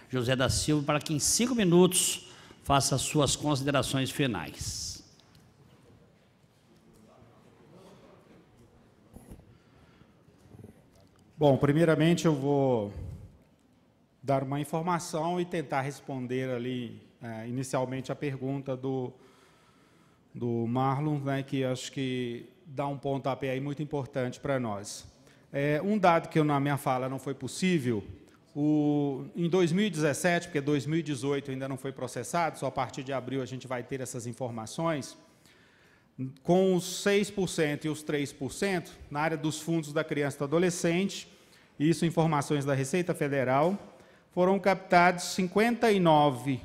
José da Silva, para que em 5 minutos faça as suas considerações finais. Bom, primeiramente eu vou dar uma informação e tentar responder ali inicialmente a pergunta do Marlon, né, que acho que dá um pontapé aí muito importante para nós. Um dado que na minha fala não foi possível, em 2017, porque 2018 ainda não foi processado, só a partir de abril a gente vai ter essas informações, com os 6% e os 3%, na área dos fundos da criança e do adolescente, isso informações da Receita Federal, foram captados 59,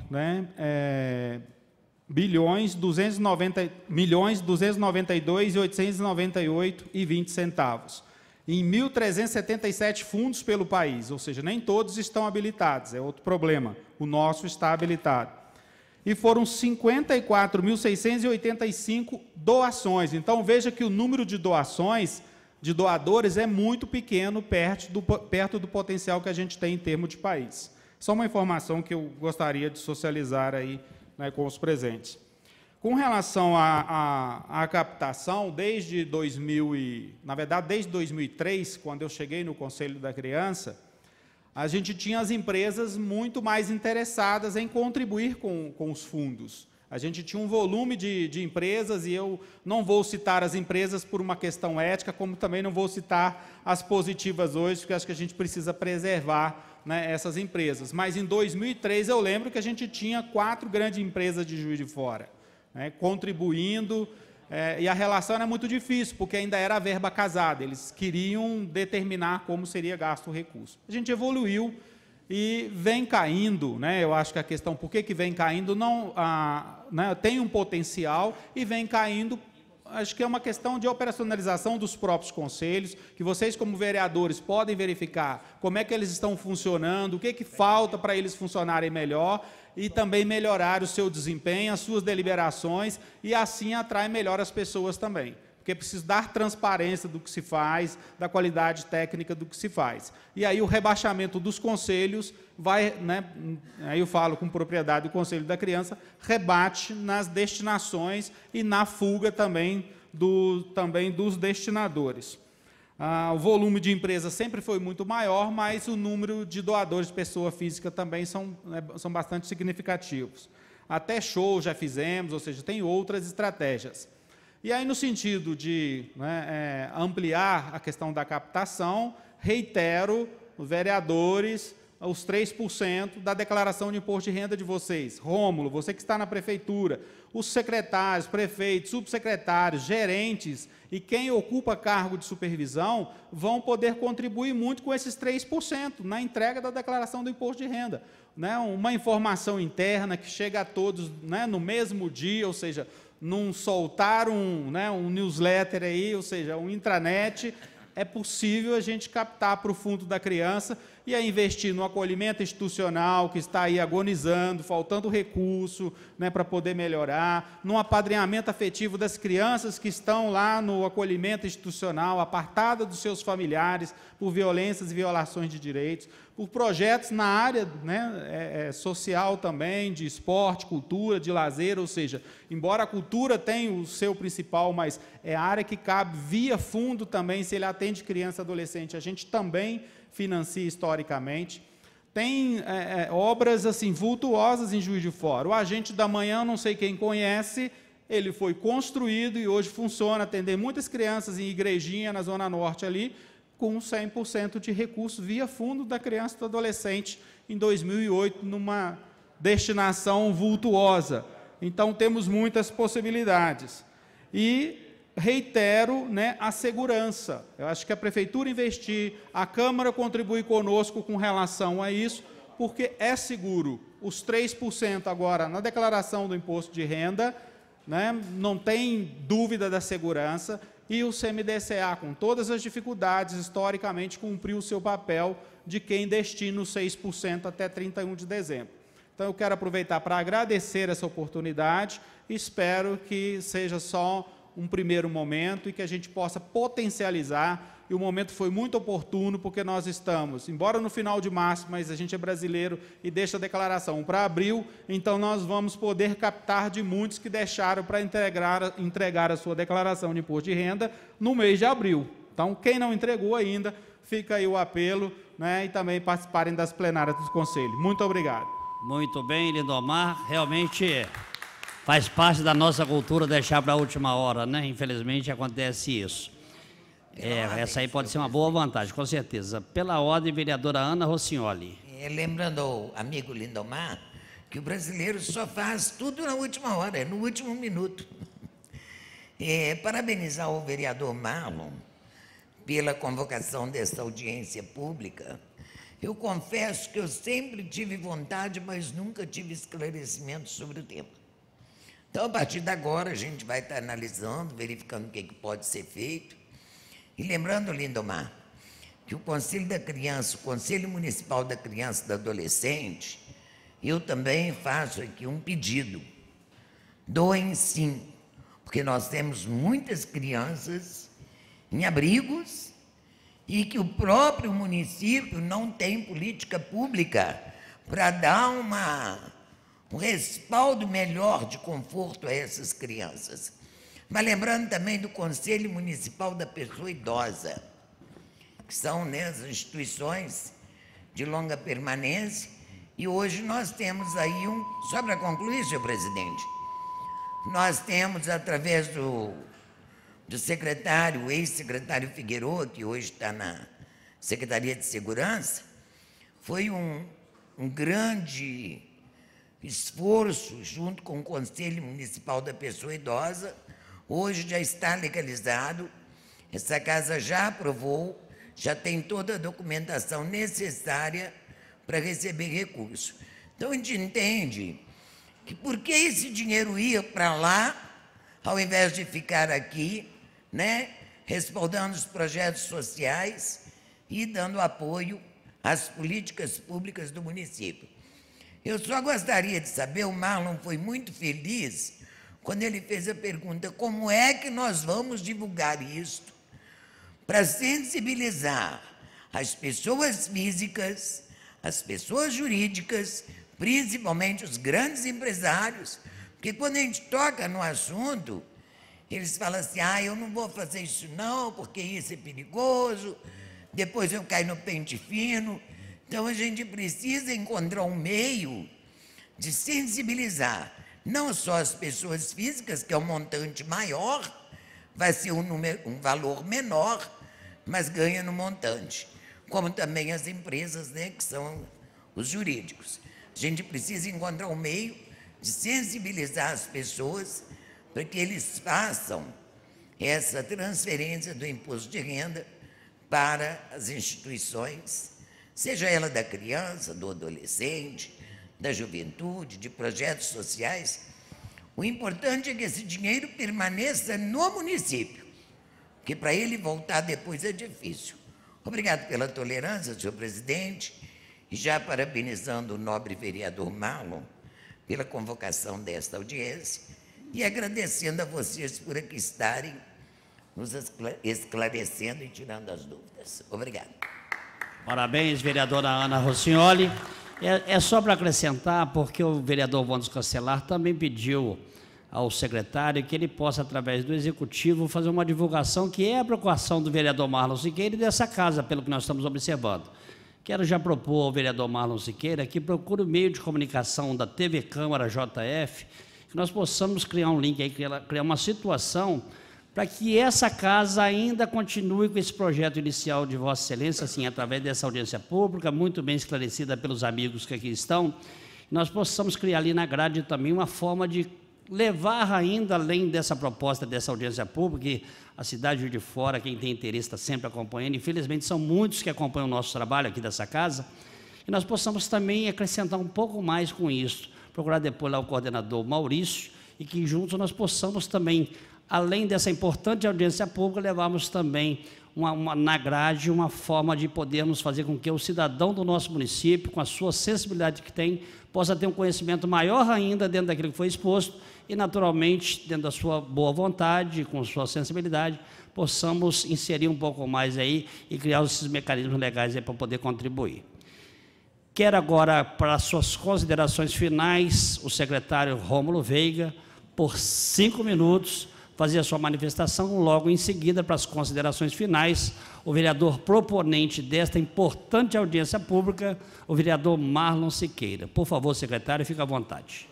bilhões 292.898,20 centavos, em 1.377 fundos pelo país, ou seja, nem todos estão habilitados, é outro problema, o nosso está habilitado. E foram 54.685 doações. Então, veja que o número de doações, de doadores, é muito pequeno perto do potencial que a gente tem em termos de país. Só uma informação que eu gostaria de socializar aí, né, com os presentes. Com relação à captação, desde 2003, quando eu cheguei no Conselho da Criança, a gente tinha as empresas muito mais interessadas em contribuir com os fundos. A gente tinha um volume de empresas, e eu não vou citar as empresas por uma questão ética, como também não vou citar as positivas hoje, porque acho que a gente precisa preservar, né, essas empresas. Mas em 2003 eu lembro que a gente tinha 4 grandes empresas de Juiz de Fora, né, contribuindo, e a relação era muito difícil, porque ainda era a verba casada, eles queriam determinar como seria gasto o recurso. A gente evoluiu e vem caindo, né, eu acho que a questão, por que vem caindo, né, tem um potencial e vem caindo, acho que é uma questão de operacionalização dos próprios conselhos, que vocês como vereadores podem verificar como é que eles estão funcionando, o que falta para eles funcionarem melhor, e também melhorar o seu desempenho, as suas deliberações, e assim atrai melhor as pessoas também. Porque é preciso dar transparência do que se faz, da qualidade técnica do que se faz. E aí o rebaixamento dos conselhos vai, né, aí eu falo com propriedade do Conselho da Criança, rebate nas destinações e na fuga também dos destinadores. O volume de empresas sempre foi muito maior, mas o número de doadores de pessoa física também são bastante significativos. Até show já fizemos, ou seja, tem outras estratégias. E aí, no sentido de, né, ampliar a questão da captação, reitero, os vereadores, os 3% da declaração de imposto de renda de vocês. Rômulo, você que está na prefeitura, os secretários, prefeitos, subsecretários, gerentes e quem ocupa cargo de supervisão vão poder contribuir muito com esses 3% na entrega da declaração do imposto de renda. Né? Uma informação interna que chega a todos, né, no mesmo dia, ou seja, não soltar um newsletter aí, ou seja, um intranet, é possível a gente captar para o Fundo da Criança e a investir no acolhimento institucional, que está aí agonizando, faltando recurso, né, para poder melhorar, no apadrinhamento afetivo das crianças que estão lá no acolhimento institucional, apartadas dos seus familiares, por violências e violações de direitos, por projetos na área, né, social também, de esporte, cultura, de lazer, ou seja, embora a cultura tenha o seu principal, mas é a área que cabe via fundo também, se ele atende criança e adolescente, a gente também financia historicamente. Tem obras assim vultuosas em Juiz de Fora. O Agente da Manhã, não sei quem conhece, ele foi construído e hoje funciona, atender muitas crianças em Igrejinha, na Zona Norte ali, com 100% de recursos via Fundo da Criança e do Adolescente, em 2008, numa destinação vultuosa. Então, temos muitas possibilidades. E reitero, né, a segurança. Eu acho que a Prefeitura investir, a Câmara contribuir conosco com relação a isso, porque é seguro. Os 3% agora na declaração do imposto de renda, né, não tem dúvida da segurança, e o CMDCA, com todas as dificuldades, historicamente cumpriu o seu papel de quem destina os 6% até 31 de dezembro. Então, eu quero aproveitar para agradecer essa oportunidade, espero que seja só um primeiro momento e que a gente possa potencializar, e o momento foi muito oportuno, porque nós estamos, embora no final de março, mas a gente é brasileiro e deixa a declaração para abril, então nós vamos poder captar de muitos que deixaram para entregar a sua declaração de imposto de renda no mês de abril. Então, quem não entregou ainda, fica aí o apelo, né, e também participarem das plenárias do Conselho. Muito obrigado. Muito bem, Lindomar, realmente faz parte da nossa cultura deixar para a última hora, né? Infelizmente acontece isso. Essa aí pode ser uma boa vantagem, com certeza. Pela ordem, vereadora Ana Rossignoli. Lembrando ao amigo Lindomar que o brasileiro só faz tudo na última hora, no último minuto. Parabenizar o vereador Marlon pela convocação desta audiência pública. Eu confesso que eu sempre tive vontade, mas nunca tive esclarecimento sobre o tema. Então, a partir de agora, a gente vai estar analisando, verificando o que pode ser feito. E lembrando, Lindomar, que o Conselho da Criança, o Conselho Municipal da Criança e do Adolescente, eu também faço aqui um pedido. Doem sim, porque nós temos muitas crianças em abrigos e que o próprio município não tem política pública para dar um respaldo melhor de conforto a essas crianças. Mas lembrando também do Conselho Municipal da Pessoa Idosa, que são, né, as instituições de longa permanência, e hoje nós temos aí só para concluir, senhor presidente, nós temos, através do secretário, o ex-secretário Figueiredo, que hoje está na Secretaria de Segurança, foi um grande esforço, junto com o Conselho Municipal da Pessoa Idosa. Hoje já está legalizado, essa casa já aprovou, já tem toda a documentação necessária para receber recurso. Então, a gente entende que por que esse dinheiro ia para lá, ao invés de ficar aqui, né, respaldando os projetos sociais e dando apoio às políticas públicas do município. Eu só gostaria de saber, o Marlon foi muito feliz quando ele fez a pergunta, como é que nós vamos divulgar isto para sensibilizar as pessoas físicas, as pessoas jurídicas, principalmente os grandes empresários, porque quando a gente toca no assunto, eles falam assim, eu não vou fazer isso não, porque isso é perigoso, depois eu caio no pente fino. Então, a gente precisa encontrar um meio de sensibilizar não só as pessoas físicas, que é um montante maior, vai ser um valor menor, mas ganha no montante, como também as empresas, né, que são os jurídicos. A gente precisa encontrar um meio de sensibilizar as pessoas para que eles façam essa transferência do imposto de renda para as instituições, seja ela da criança, do adolescente, da juventude, de projetos sociais. O importante é que esse dinheiro permaneça no município, porque para ele voltar depois é difícil. Obrigado pela tolerância, senhor presidente, e já parabenizando o nobre vereador Marlon pela convocação desta audiência e agradecendo a vocês por aqui estarem nos esclarecendo e tirando as dúvidas. Obrigado. Parabéns, vereadora Ana Rossignoli. É só para acrescentar, porque o vereador Wanderson Castelar também pediu ao secretário que ele possa, através do executivo, fazer uma divulgação, que é a preocupação do vereador Marlon Siqueira e dessa casa, pelo que nós estamos observando. Quero já propor ao vereador Marlon Siqueira que procure o meio de comunicação da TV Câmara JF, que nós possamos criar um link aí, criar uma situação para que essa casa ainda continue com esse projeto inicial de Vossa Excelência, assim, através dessa audiência pública, muito bem esclarecida pelos amigos que aqui estão, nós possamos criar ali na grade também uma forma de levar ainda, além dessa proposta, dessa audiência pública, que a cidade de Fora, quem tem interesse está sempre acompanhando, infelizmente são muitos que acompanham o nosso trabalho aqui dessa casa, e nós possamos também acrescentar um pouco mais com isso, procurar depois lá o coordenador Maurício, e que juntos nós possamos também, além dessa importante audiência pública, levarmos também na grade uma forma de podermos fazer com que o cidadão do nosso município, com a sua sensibilidade que tem, possa ter um conhecimento maior ainda dentro daquilo que foi exposto e, naturalmente, dentro da sua boa vontade, com sua sensibilidade, possamos inserir um pouco mais aí e criar esses mecanismos legais aí para poder contribuir. Quero agora, para as suas considerações finais, o secretário Rômulo Veiga, por 5 minutos, fazer a sua manifestação, logo em seguida, para as considerações finais, o vereador proponente desta importante audiência pública, o vereador Marlon Siqueira. Por favor, secretário, fique à vontade.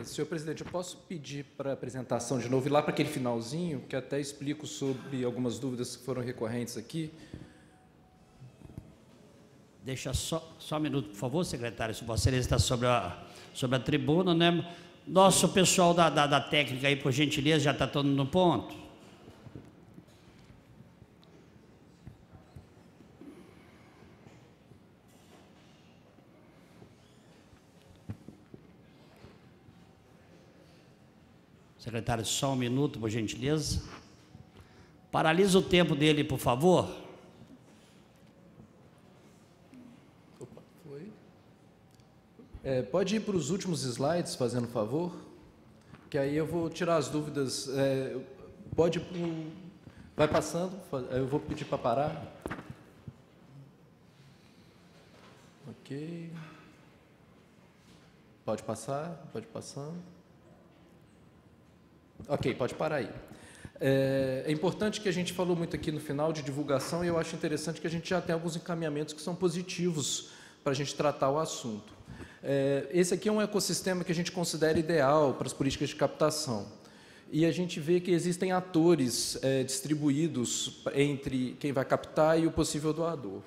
Senhor presidente, eu posso pedir para a apresentação de novo, e lá para aquele finalzinho, que até explico sobre algumas dúvidas que foram recorrentes aqui. Deixa só um minuto, por favor, secretário, se você está sobre a tribuna, né? Nosso pessoal da técnica aí, por gentileza, já está todo no ponto? Secretário, só um minuto, por gentileza. Paralisa o tempo dele, por favor. Opa, foi. Pode ir para os últimos slides, fazendo favor, que aí eu vou tirar as dúvidas. Vai passando, eu vou pedir para parar. Ok. Pode passar, pode passando. Ok, pode parar aí. É importante que a gente falou muito aqui no final de divulgação, e eu acho interessante que a gente já tem alguns encaminhamentos que são positivos para a gente tratar o assunto. Esse aqui é um ecossistema que a gente considera ideal para as políticas de captação. E a gente vê que existem atores distribuídos entre quem vai captar e o possível doador.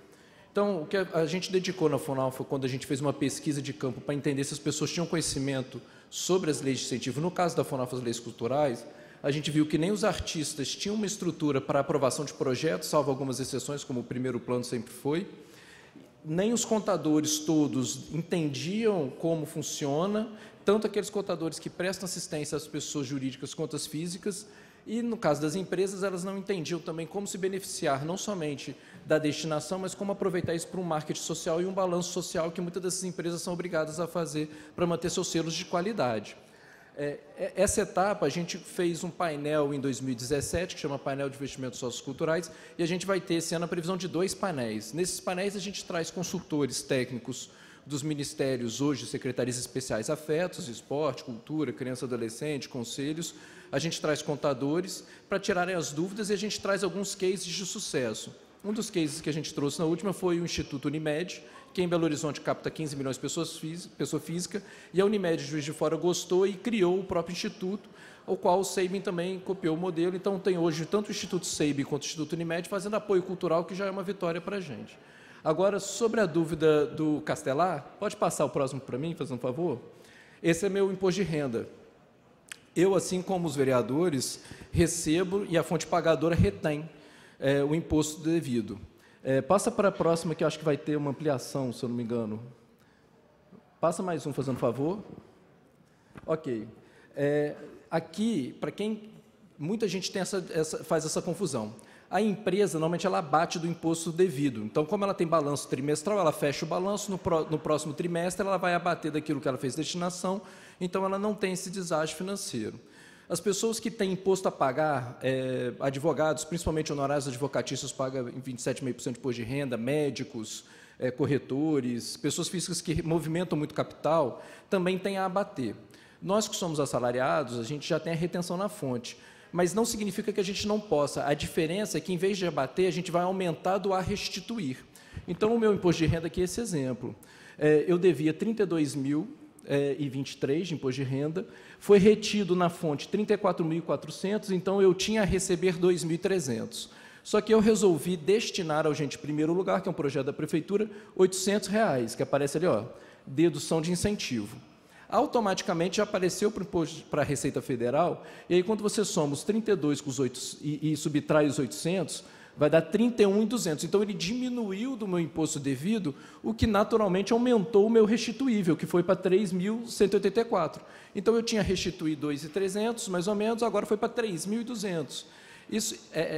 Então, o que a gente dedicou na Funalfa, quando a gente fez uma pesquisa de campo para entender se as pessoas tinham conhecimento sobre as leis de incentivo, no caso da Funalfa, as leis culturais, a gente viu que nem os artistas tinham uma estrutura para aprovação de projetos, salvo algumas exceções, como o primeiro plano sempre foi, nem os contadores todos entendiam como funciona, tanto aqueles contadores que prestam assistência às pessoas jurídicas quanto às físicas, e, no caso das empresas, elas não entendiam também como se beneficiar, não somente da destinação, mas como aproveitar isso para um marketing social e um balanço social que muitas dessas empresas são obrigadas a fazer para manter seus selos de qualidade. Essa etapa, a gente fez um painel em 2017, que chama Painel de Investimentos Socioculturais, e a gente vai ter esse ano a previsão de 2 painéis. Nesses painéis, a gente traz consultores técnicos dos ministérios, hoje, secretarias especiais afetos, esporte, cultura, criança e adolescente, conselhos. A gente traz contadores para tirarem as dúvidas e a gente traz alguns cases de sucesso. Um dos cases que a gente trouxe na última foi o Instituto Unimed, que em Belo Horizonte capta 15 milhões de pessoa física, e a Unimed de Juiz de Fora gostou e criou o próprio instituto, ao qual o Seibin também copiou o modelo. Então, tem hoje tanto o Instituto Seibin quanto o Instituto Unimed fazendo apoio cultural, que já é uma vitória para a gente. Agora, sobre a dúvida do Castelar, pode passar o próximo para mim, fazendo um favor? Esse é meu imposto de renda. Eu, assim como os vereadores, recebo e a fonte pagadora retém o imposto devido. Passa para a próxima, que eu acho que vai ter uma ampliação, se eu não me engano. Passa mais um, fazendo favor. Ok. Aqui, para quem... Muita gente tem faz essa confusão. A empresa, normalmente, ela abate do imposto devido. Então, como ela tem balanço trimestral, ela fecha o balanço, no próximo trimestre ela vai abater daquilo que ela fez destinação, então ela não tem esse deságio financeiro. As pessoas que têm imposto a pagar, advogados, principalmente honorários advocatícios, pagam 27,5% de imposto de renda, médicos, corretores, pessoas físicas que movimentam muito capital, também têm a abater. Nós que somos assalariados, a gente já tem a retenção na fonte, mas não significa que a gente não possa. A diferença é que, em vez de abater, a gente vai aumentar do a restituir. Então, o meu imposto de renda aqui é esse exemplo. Eu devia 32.023 de imposto de renda, foi retido na fonte 34.400, então eu tinha a receber 2.300. Só que eu resolvi destinar ao Gente Primeiro Lugar, que é um projeto da Prefeitura, R$ 800, que aparece ali, ó, dedução de incentivo. automaticamente já apareceu para a Receita Federal, e aí quando você soma os 32 com os 8 e subtrai os 800, vai dar 31.200. Então, ele diminuiu do meu imposto devido, o que naturalmente aumentou o meu restituível, que foi para 3.184. Então, eu tinha restituído 2.300, mais ou menos, agora foi para 3.200.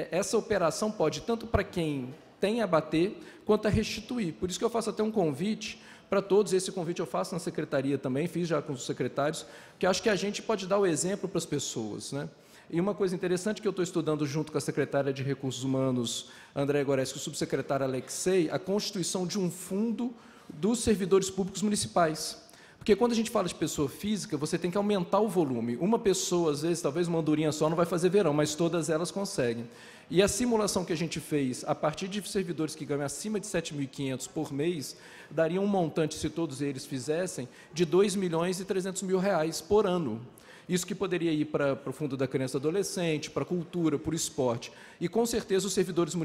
Essa operação pode, tanto para quem tem a bater, quanto a restituir. Por isso que eu faço até um convite para todos. Esse convite eu faço na secretaria também, fiz já com os secretários, que acho que a gente pode dar o exemplo para as pessoas, né? E uma coisa interessante que eu estou estudando junto com a secretária de Recursos Humanos, Andréa Goreski, e o subsecretário Alexei, a constituição de um fundo dos servidores públicos municipais. Porque quando a gente fala de pessoa física, você tem que aumentar o volume. Uma pessoa, às vezes, talvez uma andorinha só não vai fazer verão, mas todas elas conseguem. E a simulação que a gente fez, a partir de servidores que ganham acima de 7.500 por mês, daria um montante, se todos eles fizessem, de R$ 2.300.000 por ano. Isso que poderia ir para o Fundo da Criança e Adolescente, para a cultura, para o esporte. E, com certeza, os servidores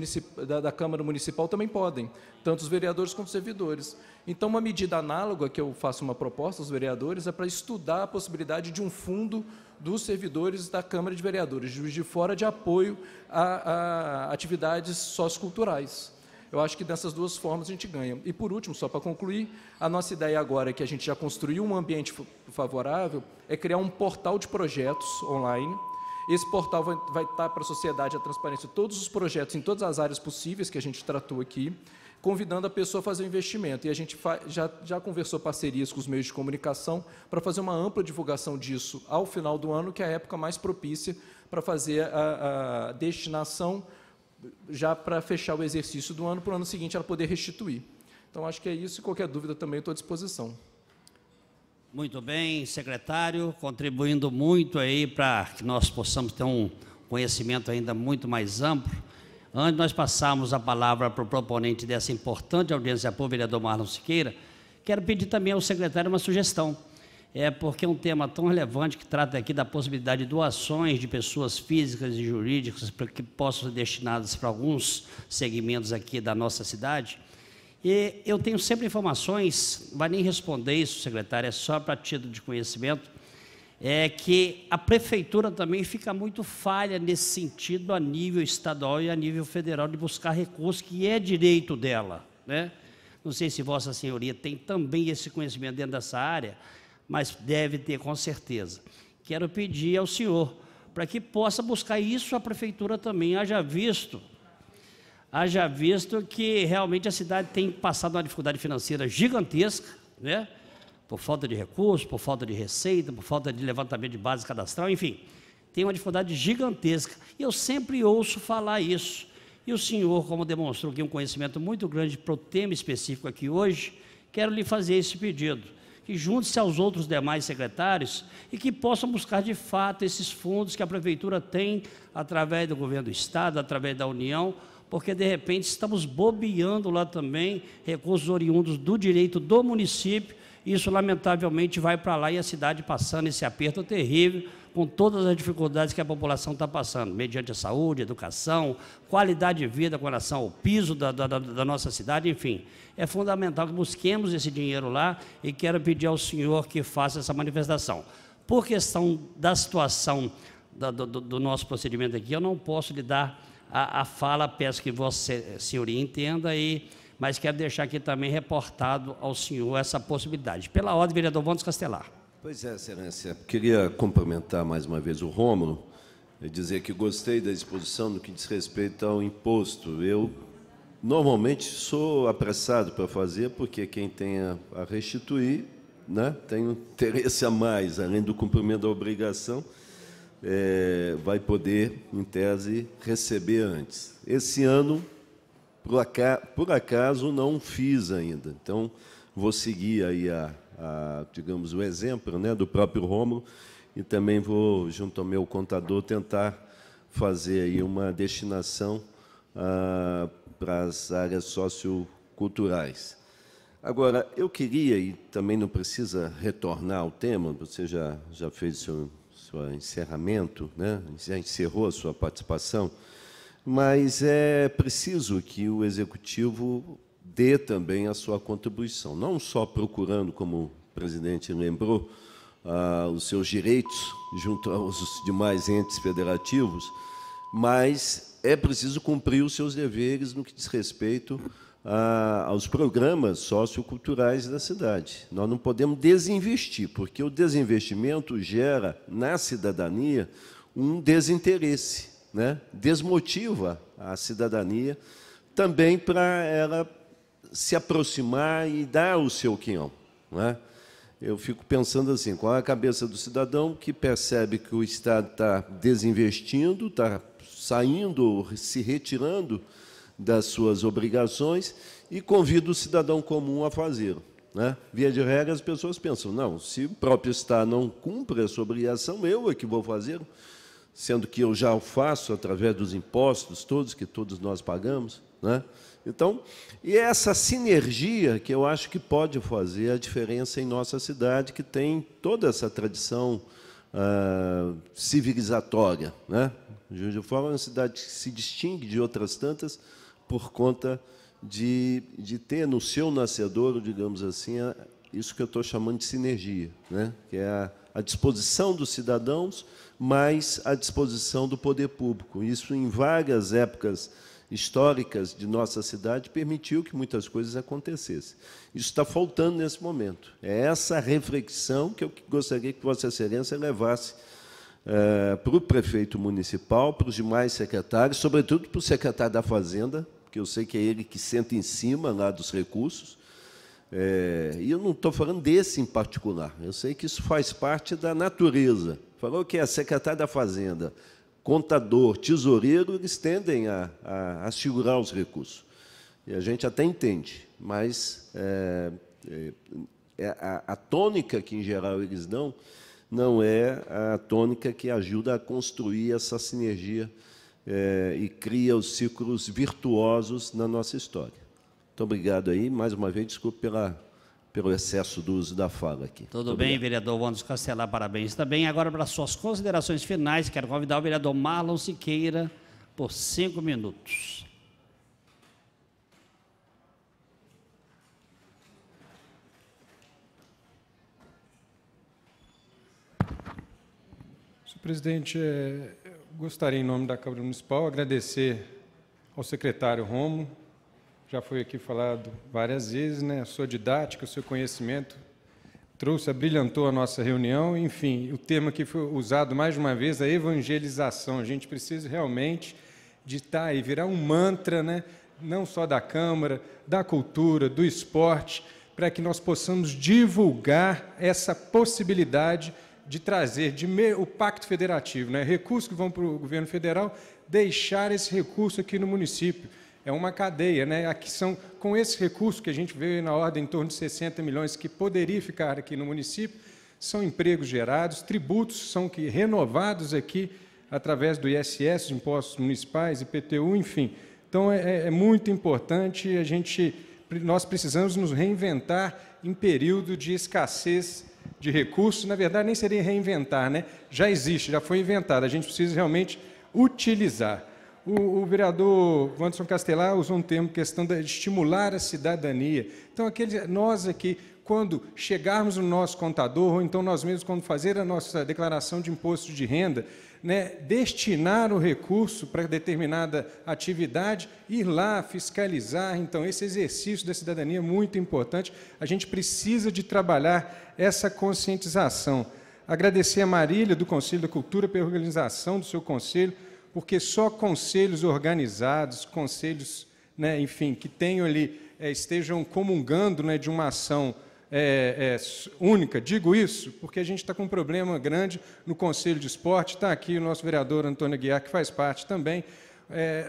da Câmara Municipal também podem, tanto os vereadores quanto os servidores. Então, uma medida análoga, que eu faço uma proposta aos vereadores, é para estudar a possibilidade de um fundo dos servidores da Câmara de Vereadores, Juiz de Fora, de apoio a atividades socioculturais. Eu acho que dessas duas formas a gente ganha. E, por último, só para concluir, a nossa ideia agora, que a gente já construiu um ambiente favorável, é criar um portal de projetos online. Esse portal vai estar para a sociedade a transparência de todos os projetos em todas as áreas possíveis que a gente tratou aqui, convidando a pessoa a fazer o investimento. E a gente já conversou parcerias com os meios de comunicação para fazer uma ampla divulgação disso ao final do ano, que é a época mais propícia para fazer a destinação, já para fechar o exercício do ano, para o ano seguinte ela poder restituir. Então, acho que é isso, e qualquer dúvida também estou à disposição. Muito bem, secretário, contribuindo muito aí para que nós possamos ter um conhecimento ainda muito mais amplo. Antes de nós passarmos a palavra para o proponente dessa importante audiência pública, o vereador Marlon Siqueira, quero pedir também ao secretário uma sugestão. Porque é um tema tão relevante que trata aqui da possibilidade de doações de pessoas físicas e jurídicas para que possam ser destinadas para alguns segmentos aqui da nossa cidade. E eu tenho sempre informações, não vai nem responder isso, secretário, é só para título de conhecimento, que a prefeitura também fica muito falha nesse sentido a nível estadual e a nível federal de buscar recursos, que é direito dela, né? Não sei se Vossa Senhoria tem também esse conhecimento dentro dessa área, mas deve ter, com certeza. Quero pedir ao senhor para que possa buscar isso a prefeitura também. Haja visto que realmente a cidade tem passado uma dificuldade financeira gigantesca, né? Por falta de recursos, por falta de receita, por falta de levantamento de base cadastral, enfim, tem uma dificuldade gigantesca. E eu sempre ouço falar isso. E o senhor, como demonstrou aqui um conhecimento muito grande para o tema específico aqui hoje, quero lhe fazer esse pedido, que junte-se aos outros demais secretários e que possam buscar, de fato, esses fundos que a prefeitura tem através do governo do Estado, através da União, porque, de repente, estamos bobeando lá também recursos oriundos do direito do município. Isso, lamentavelmente, vai para lá e a cidade passando esse aperto terrível, com todas as dificuldades que a população está passando, mediante a saúde, educação, qualidade de vida com relação ao piso da nossa cidade, enfim. É fundamental que busquemos esse dinheiro lá e quero pedir ao senhor que faça essa manifestação. Por questão da situação do nosso procedimento aqui, eu não posso lhe dar a fala, peço que Vossa Senhoria entenda, mas quero deixar aqui também reportado ao senhor essa possibilidade. Pela ordem, vereador Wanderson Castelar. Pois é, excelência. Queria cumprimentar mais uma vez o Rômulo e dizer que gostei da exposição no que diz respeito ao imposto. Eu, normalmente, sou apressado para fazer, porque quem tem a restituir, né, tem um interesse a mais, além do cumprimento da obrigação, vai poder, em tese, receber antes. Esse ano, por acaso, não fiz ainda. Então, vou seguir aí digamos, o exemplo, né, do próprio Rômulo, e também vou, junto ao meu contador, tentar fazer aí uma destinação para as áreas socioculturais. Agora, eu queria, e também não precisa retornar ao tema, você já fez seu encerramento, né, já encerrou a sua participação, mas é preciso que o Executivo dê também a sua contribuição, não só procurando, como o presidente lembrou, os seus direitos junto aos demais entes federativos, mas é preciso cumprir os seus deveres no que diz respeito aos programas socioculturais da cidade. Nós não podemos desinvestir, porque o desinvestimento gera, na cidadania, um desinteresse, né? Desmotiva a cidadania também para ela se aproximar e dar o seu quinhão, né? Eu fico pensando assim, qual é a cabeça do cidadão que percebe que o Estado está desinvestindo, está saindo, se retirando das suas obrigações e convida o cidadão comum a fazê-lo, né? Via de regra, as pessoas pensam, não, se o próprio Estado não cumpre a sua obrigação, eu é que vou fazê-lo, sendo que eu já o faço através dos impostos todos, que todos nós pagamos, né? Então, e essa sinergia que eu acho que pode fazer a diferença em nossa cidade, que tem toda essa tradição civilizatória, né? Juiz de Fora é uma cidade que se distingue de outras tantas por conta de ter no seu nascedouro, digamos assim, isso que eu estou chamando de sinergia, né? Que é a disposição dos cidadãos, mais a disposição do poder público. Isso, em várias épocas históricas de nossa cidade, permitiu que muitas coisas acontecessem. Isso está faltando nesse momento. É essa reflexão que eu gostaria que Vossa Excelência levasse para o prefeito municipal, para os demais secretários, sobretudo para o secretário da Fazenda, que eu sei que é ele que senta em cima lá dos recursos, e eu não estou falando desse em particular, eu sei que isso faz parte da natureza. Falou que é secretário da Fazenda, contador, tesoureiro, eles tendem a segurar os recursos. E a gente até entende, mas a tônica que, em geral, eles dão não é a tônica que ajuda a construir essa sinergia e cria os ciclos virtuosos na nossa história. Muito obrigado aí. Mais uma vez, desculpe pelo excesso do uso da fala aqui. Tudo bem, vereador Wanderson Castelar, parabéns também. Agora, para suas considerações finais, quero convidar o vereador Marlon Siqueira por 5 minutos. Senhor presidente, gostaria, em nome da Câmara Municipal, agradecer ao secretário Romo. Já foi aqui falado várias vezes, né? A sua didática, o seu conhecimento brilhantou a nossa reunião. Enfim, o termo que foi usado mais de uma vez, a evangelização. A gente precisa realmente de estar e virar um mantra, né? Não só da Câmara, da cultura, do esporte, para que nós possamos divulgar essa possibilidade de trazer o Pacto Federativo, né? Recursos que vão para o governo federal, deixar esse recurso aqui no município. É uma cadeia, né? Aqui são, com esse recurso que a gente vê na ordem em torno de 60 milhões que poderia ficar aqui no município, são empregos gerados, tributos são renovados aqui através do ISS, impostos municipais, IPTU, enfim. Então, é muito importante, nós precisamos nos reinventar em período de escassez de recursos. Na verdade, nem seria reinventar, né? Já existe, já foi inventado, a gente precisa realmente utilizar. O vereador Wanderson Castelar usou um termo, questão de estimular a cidadania. Então, nós aqui, quando chegarmos no nosso contador, ou então nós mesmos, quando fazer a nossa declaração de imposto de renda, né, destinar o recurso para determinada atividade, ir lá fiscalizar. Então, esse exercício da cidadania é muito importante. A gente precisa de trabalhar essa conscientização. Agradecer a Marília, do Conselho da Cultura, pela organização do seu conselho, porque só conselhos organizados, conselhos, né, enfim, que tenham ali, estejam comungando, né, de uma ação única. Digo isso porque a gente está com um problema grande no Conselho de Esporte, está aqui o nosso vereador Antônio Aguiar, que faz parte também.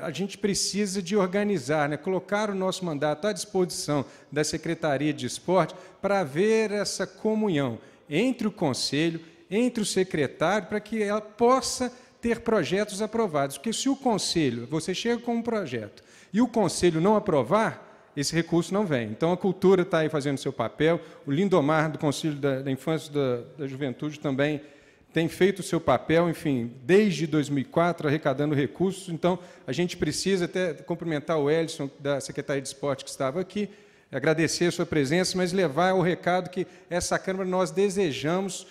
A gente precisa de organizar, né, colocar o nosso mandato à disposição da Secretaria de Esporte para haver essa comunhão entre o Conselho, entre o secretário, para que ela possa ter projetos aprovados. Porque se o Conselho, você chega com um projeto, e o Conselho não aprovar, esse recurso não vem. Então, a cultura está aí fazendo seu papel, o Lindomar, do Conselho da Infância e da Juventude, também tem feito o seu papel, enfim, desde 2004, arrecadando recursos. Então, a gente precisa até cumprimentar o Elson, da Secretaria de Esporte, que estava aqui, agradecer a sua presença, mas levar o recado que essa Câmara nós desejamos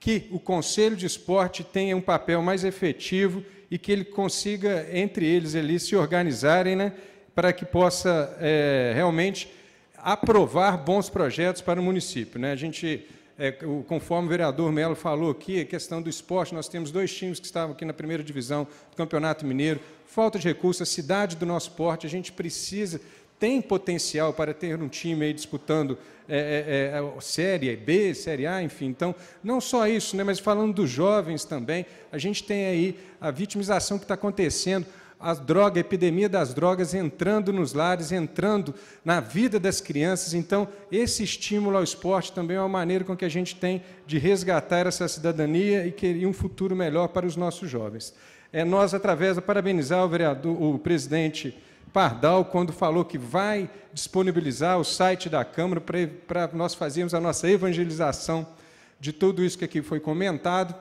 que o Conselho de Esporte tenha um papel mais efetivo e que ele consiga, entre eles, ali, se organizarem, né, para que possa realmente aprovar bons projetos para o município, né? A gente, conforme o vereador Melo falou aqui, a questão do esporte, nós temos 2 times que estavam aqui na primeira divisão do Campeonato Mineiro, falta de recursos, a cidade do nosso porte, a gente precisa, tem potencial para ter um time aí disputando Série B, Série A, enfim. Então, não só isso, né, mas falando dos jovens também, a gente tem aí a vitimização que está acontecendo, a epidemia das drogas entrando nos lares, entrando na vida das crianças. Então, esse estímulo ao esporte também é uma maneira com que a gente tem de resgatar essa cidadania e um futuro melhor para os nossos jovens. Nós, através, parabenizar o presidente Pardal, quando falou que vai disponibilizar o site da Câmara para nós fazermos a nossa evangelização de tudo isso que aqui foi comentado.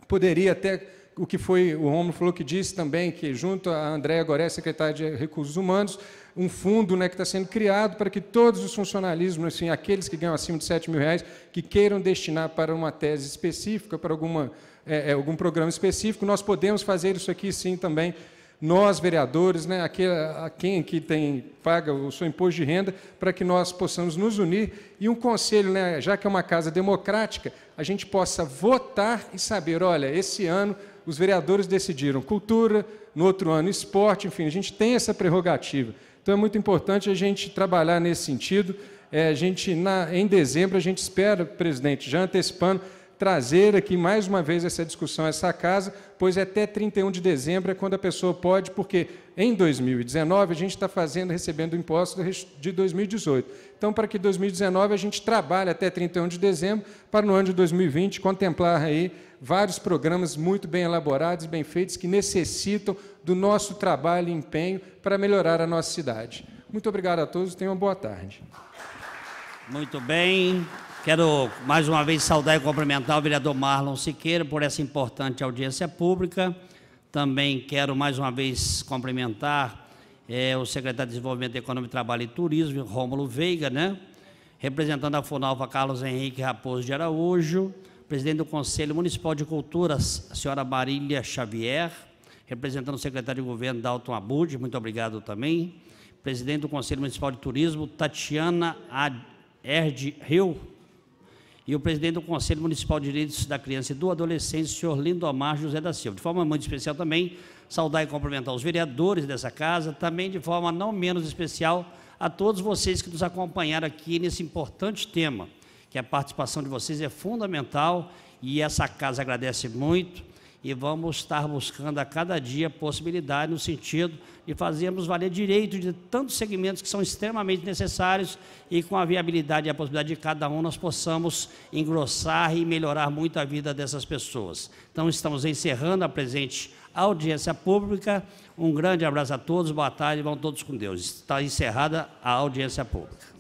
Poderia até... O que foi, o Rômulo falou que disse também que, junto a Andréa Goré, secretária de Recursos Humanos, um fundo, né, que está sendo criado para que todos os funcionalismos, assim, aqueles que ganham acima de R$ 7.000, que queiram destinar para uma tese específica, para algum programa específico, nós podemos fazer isso aqui, sim, também, nós, vereadores, né, quem aqui paga o seu imposto de renda, para que nós possamos nos unir e um conselho, né, já que é uma casa democrática, a gente possa votar e saber, olha, esse ano os vereadores decidiram cultura, no outro ano esporte, enfim, a gente tem essa prerrogativa. Então, é muito importante a gente trabalhar nesse sentido. Em dezembro, a gente espera, presidente, já antecipando, trazer aqui mais uma vez essa discussão a essa casa, pois até 31 de dezembro é quando a pessoa pode, porque em 2019 a gente está recebendo impostos de 2018. Então, para que 2019 a gente trabalhe até 31 de dezembro, para no ano de 2020 contemplar aí vários programas muito bem elaborados, bem feitos, que necessitam do nosso trabalho e empenho para melhorar a nossa cidade. Muito obrigado a todos, tenham uma boa tarde. Muito bem. Quero, mais uma vez, saudar e cumprimentar o vereador Marlon Siqueira por essa importante audiência pública. Também quero, mais uma vez, cumprimentar o secretário de Desenvolvimento Econômico, Trabalho e Turismo, Rômulo Veiga, né? Representando a FUNALVA, Carlos Henrique Raposo de Araújo, presidente do Conselho Municipal de Cultura, a senhora Marília Xavier, representando o secretário de Governo, Dalton Abud, muito obrigado também. Presidente do Conselho Municipal de Turismo, Tatiana Erd Rio, e o presidente do Conselho Municipal de Direitos da Criança e do Adolescente, senhor Lindomar José da Silva. De forma muito especial também, saudar e cumprimentar os vereadores dessa casa, também de forma não menos especial a todos vocês que nos acompanharam aqui nesse importante tema, que a participação de vocês é fundamental e essa casa agradece muito e vamos estar buscando a cada dia possibilidade no sentido de fazermos valer direito de tantos segmentos que são extremamente necessários e com a viabilidade e a possibilidade de cada um nós possamos engrossar e melhorar muito a vida dessas pessoas. Então, estamos encerrando a presente audiência pública. Um grande abraço a todos, boa tarde, vão todos com Deus. Está encerrada a audiência pública.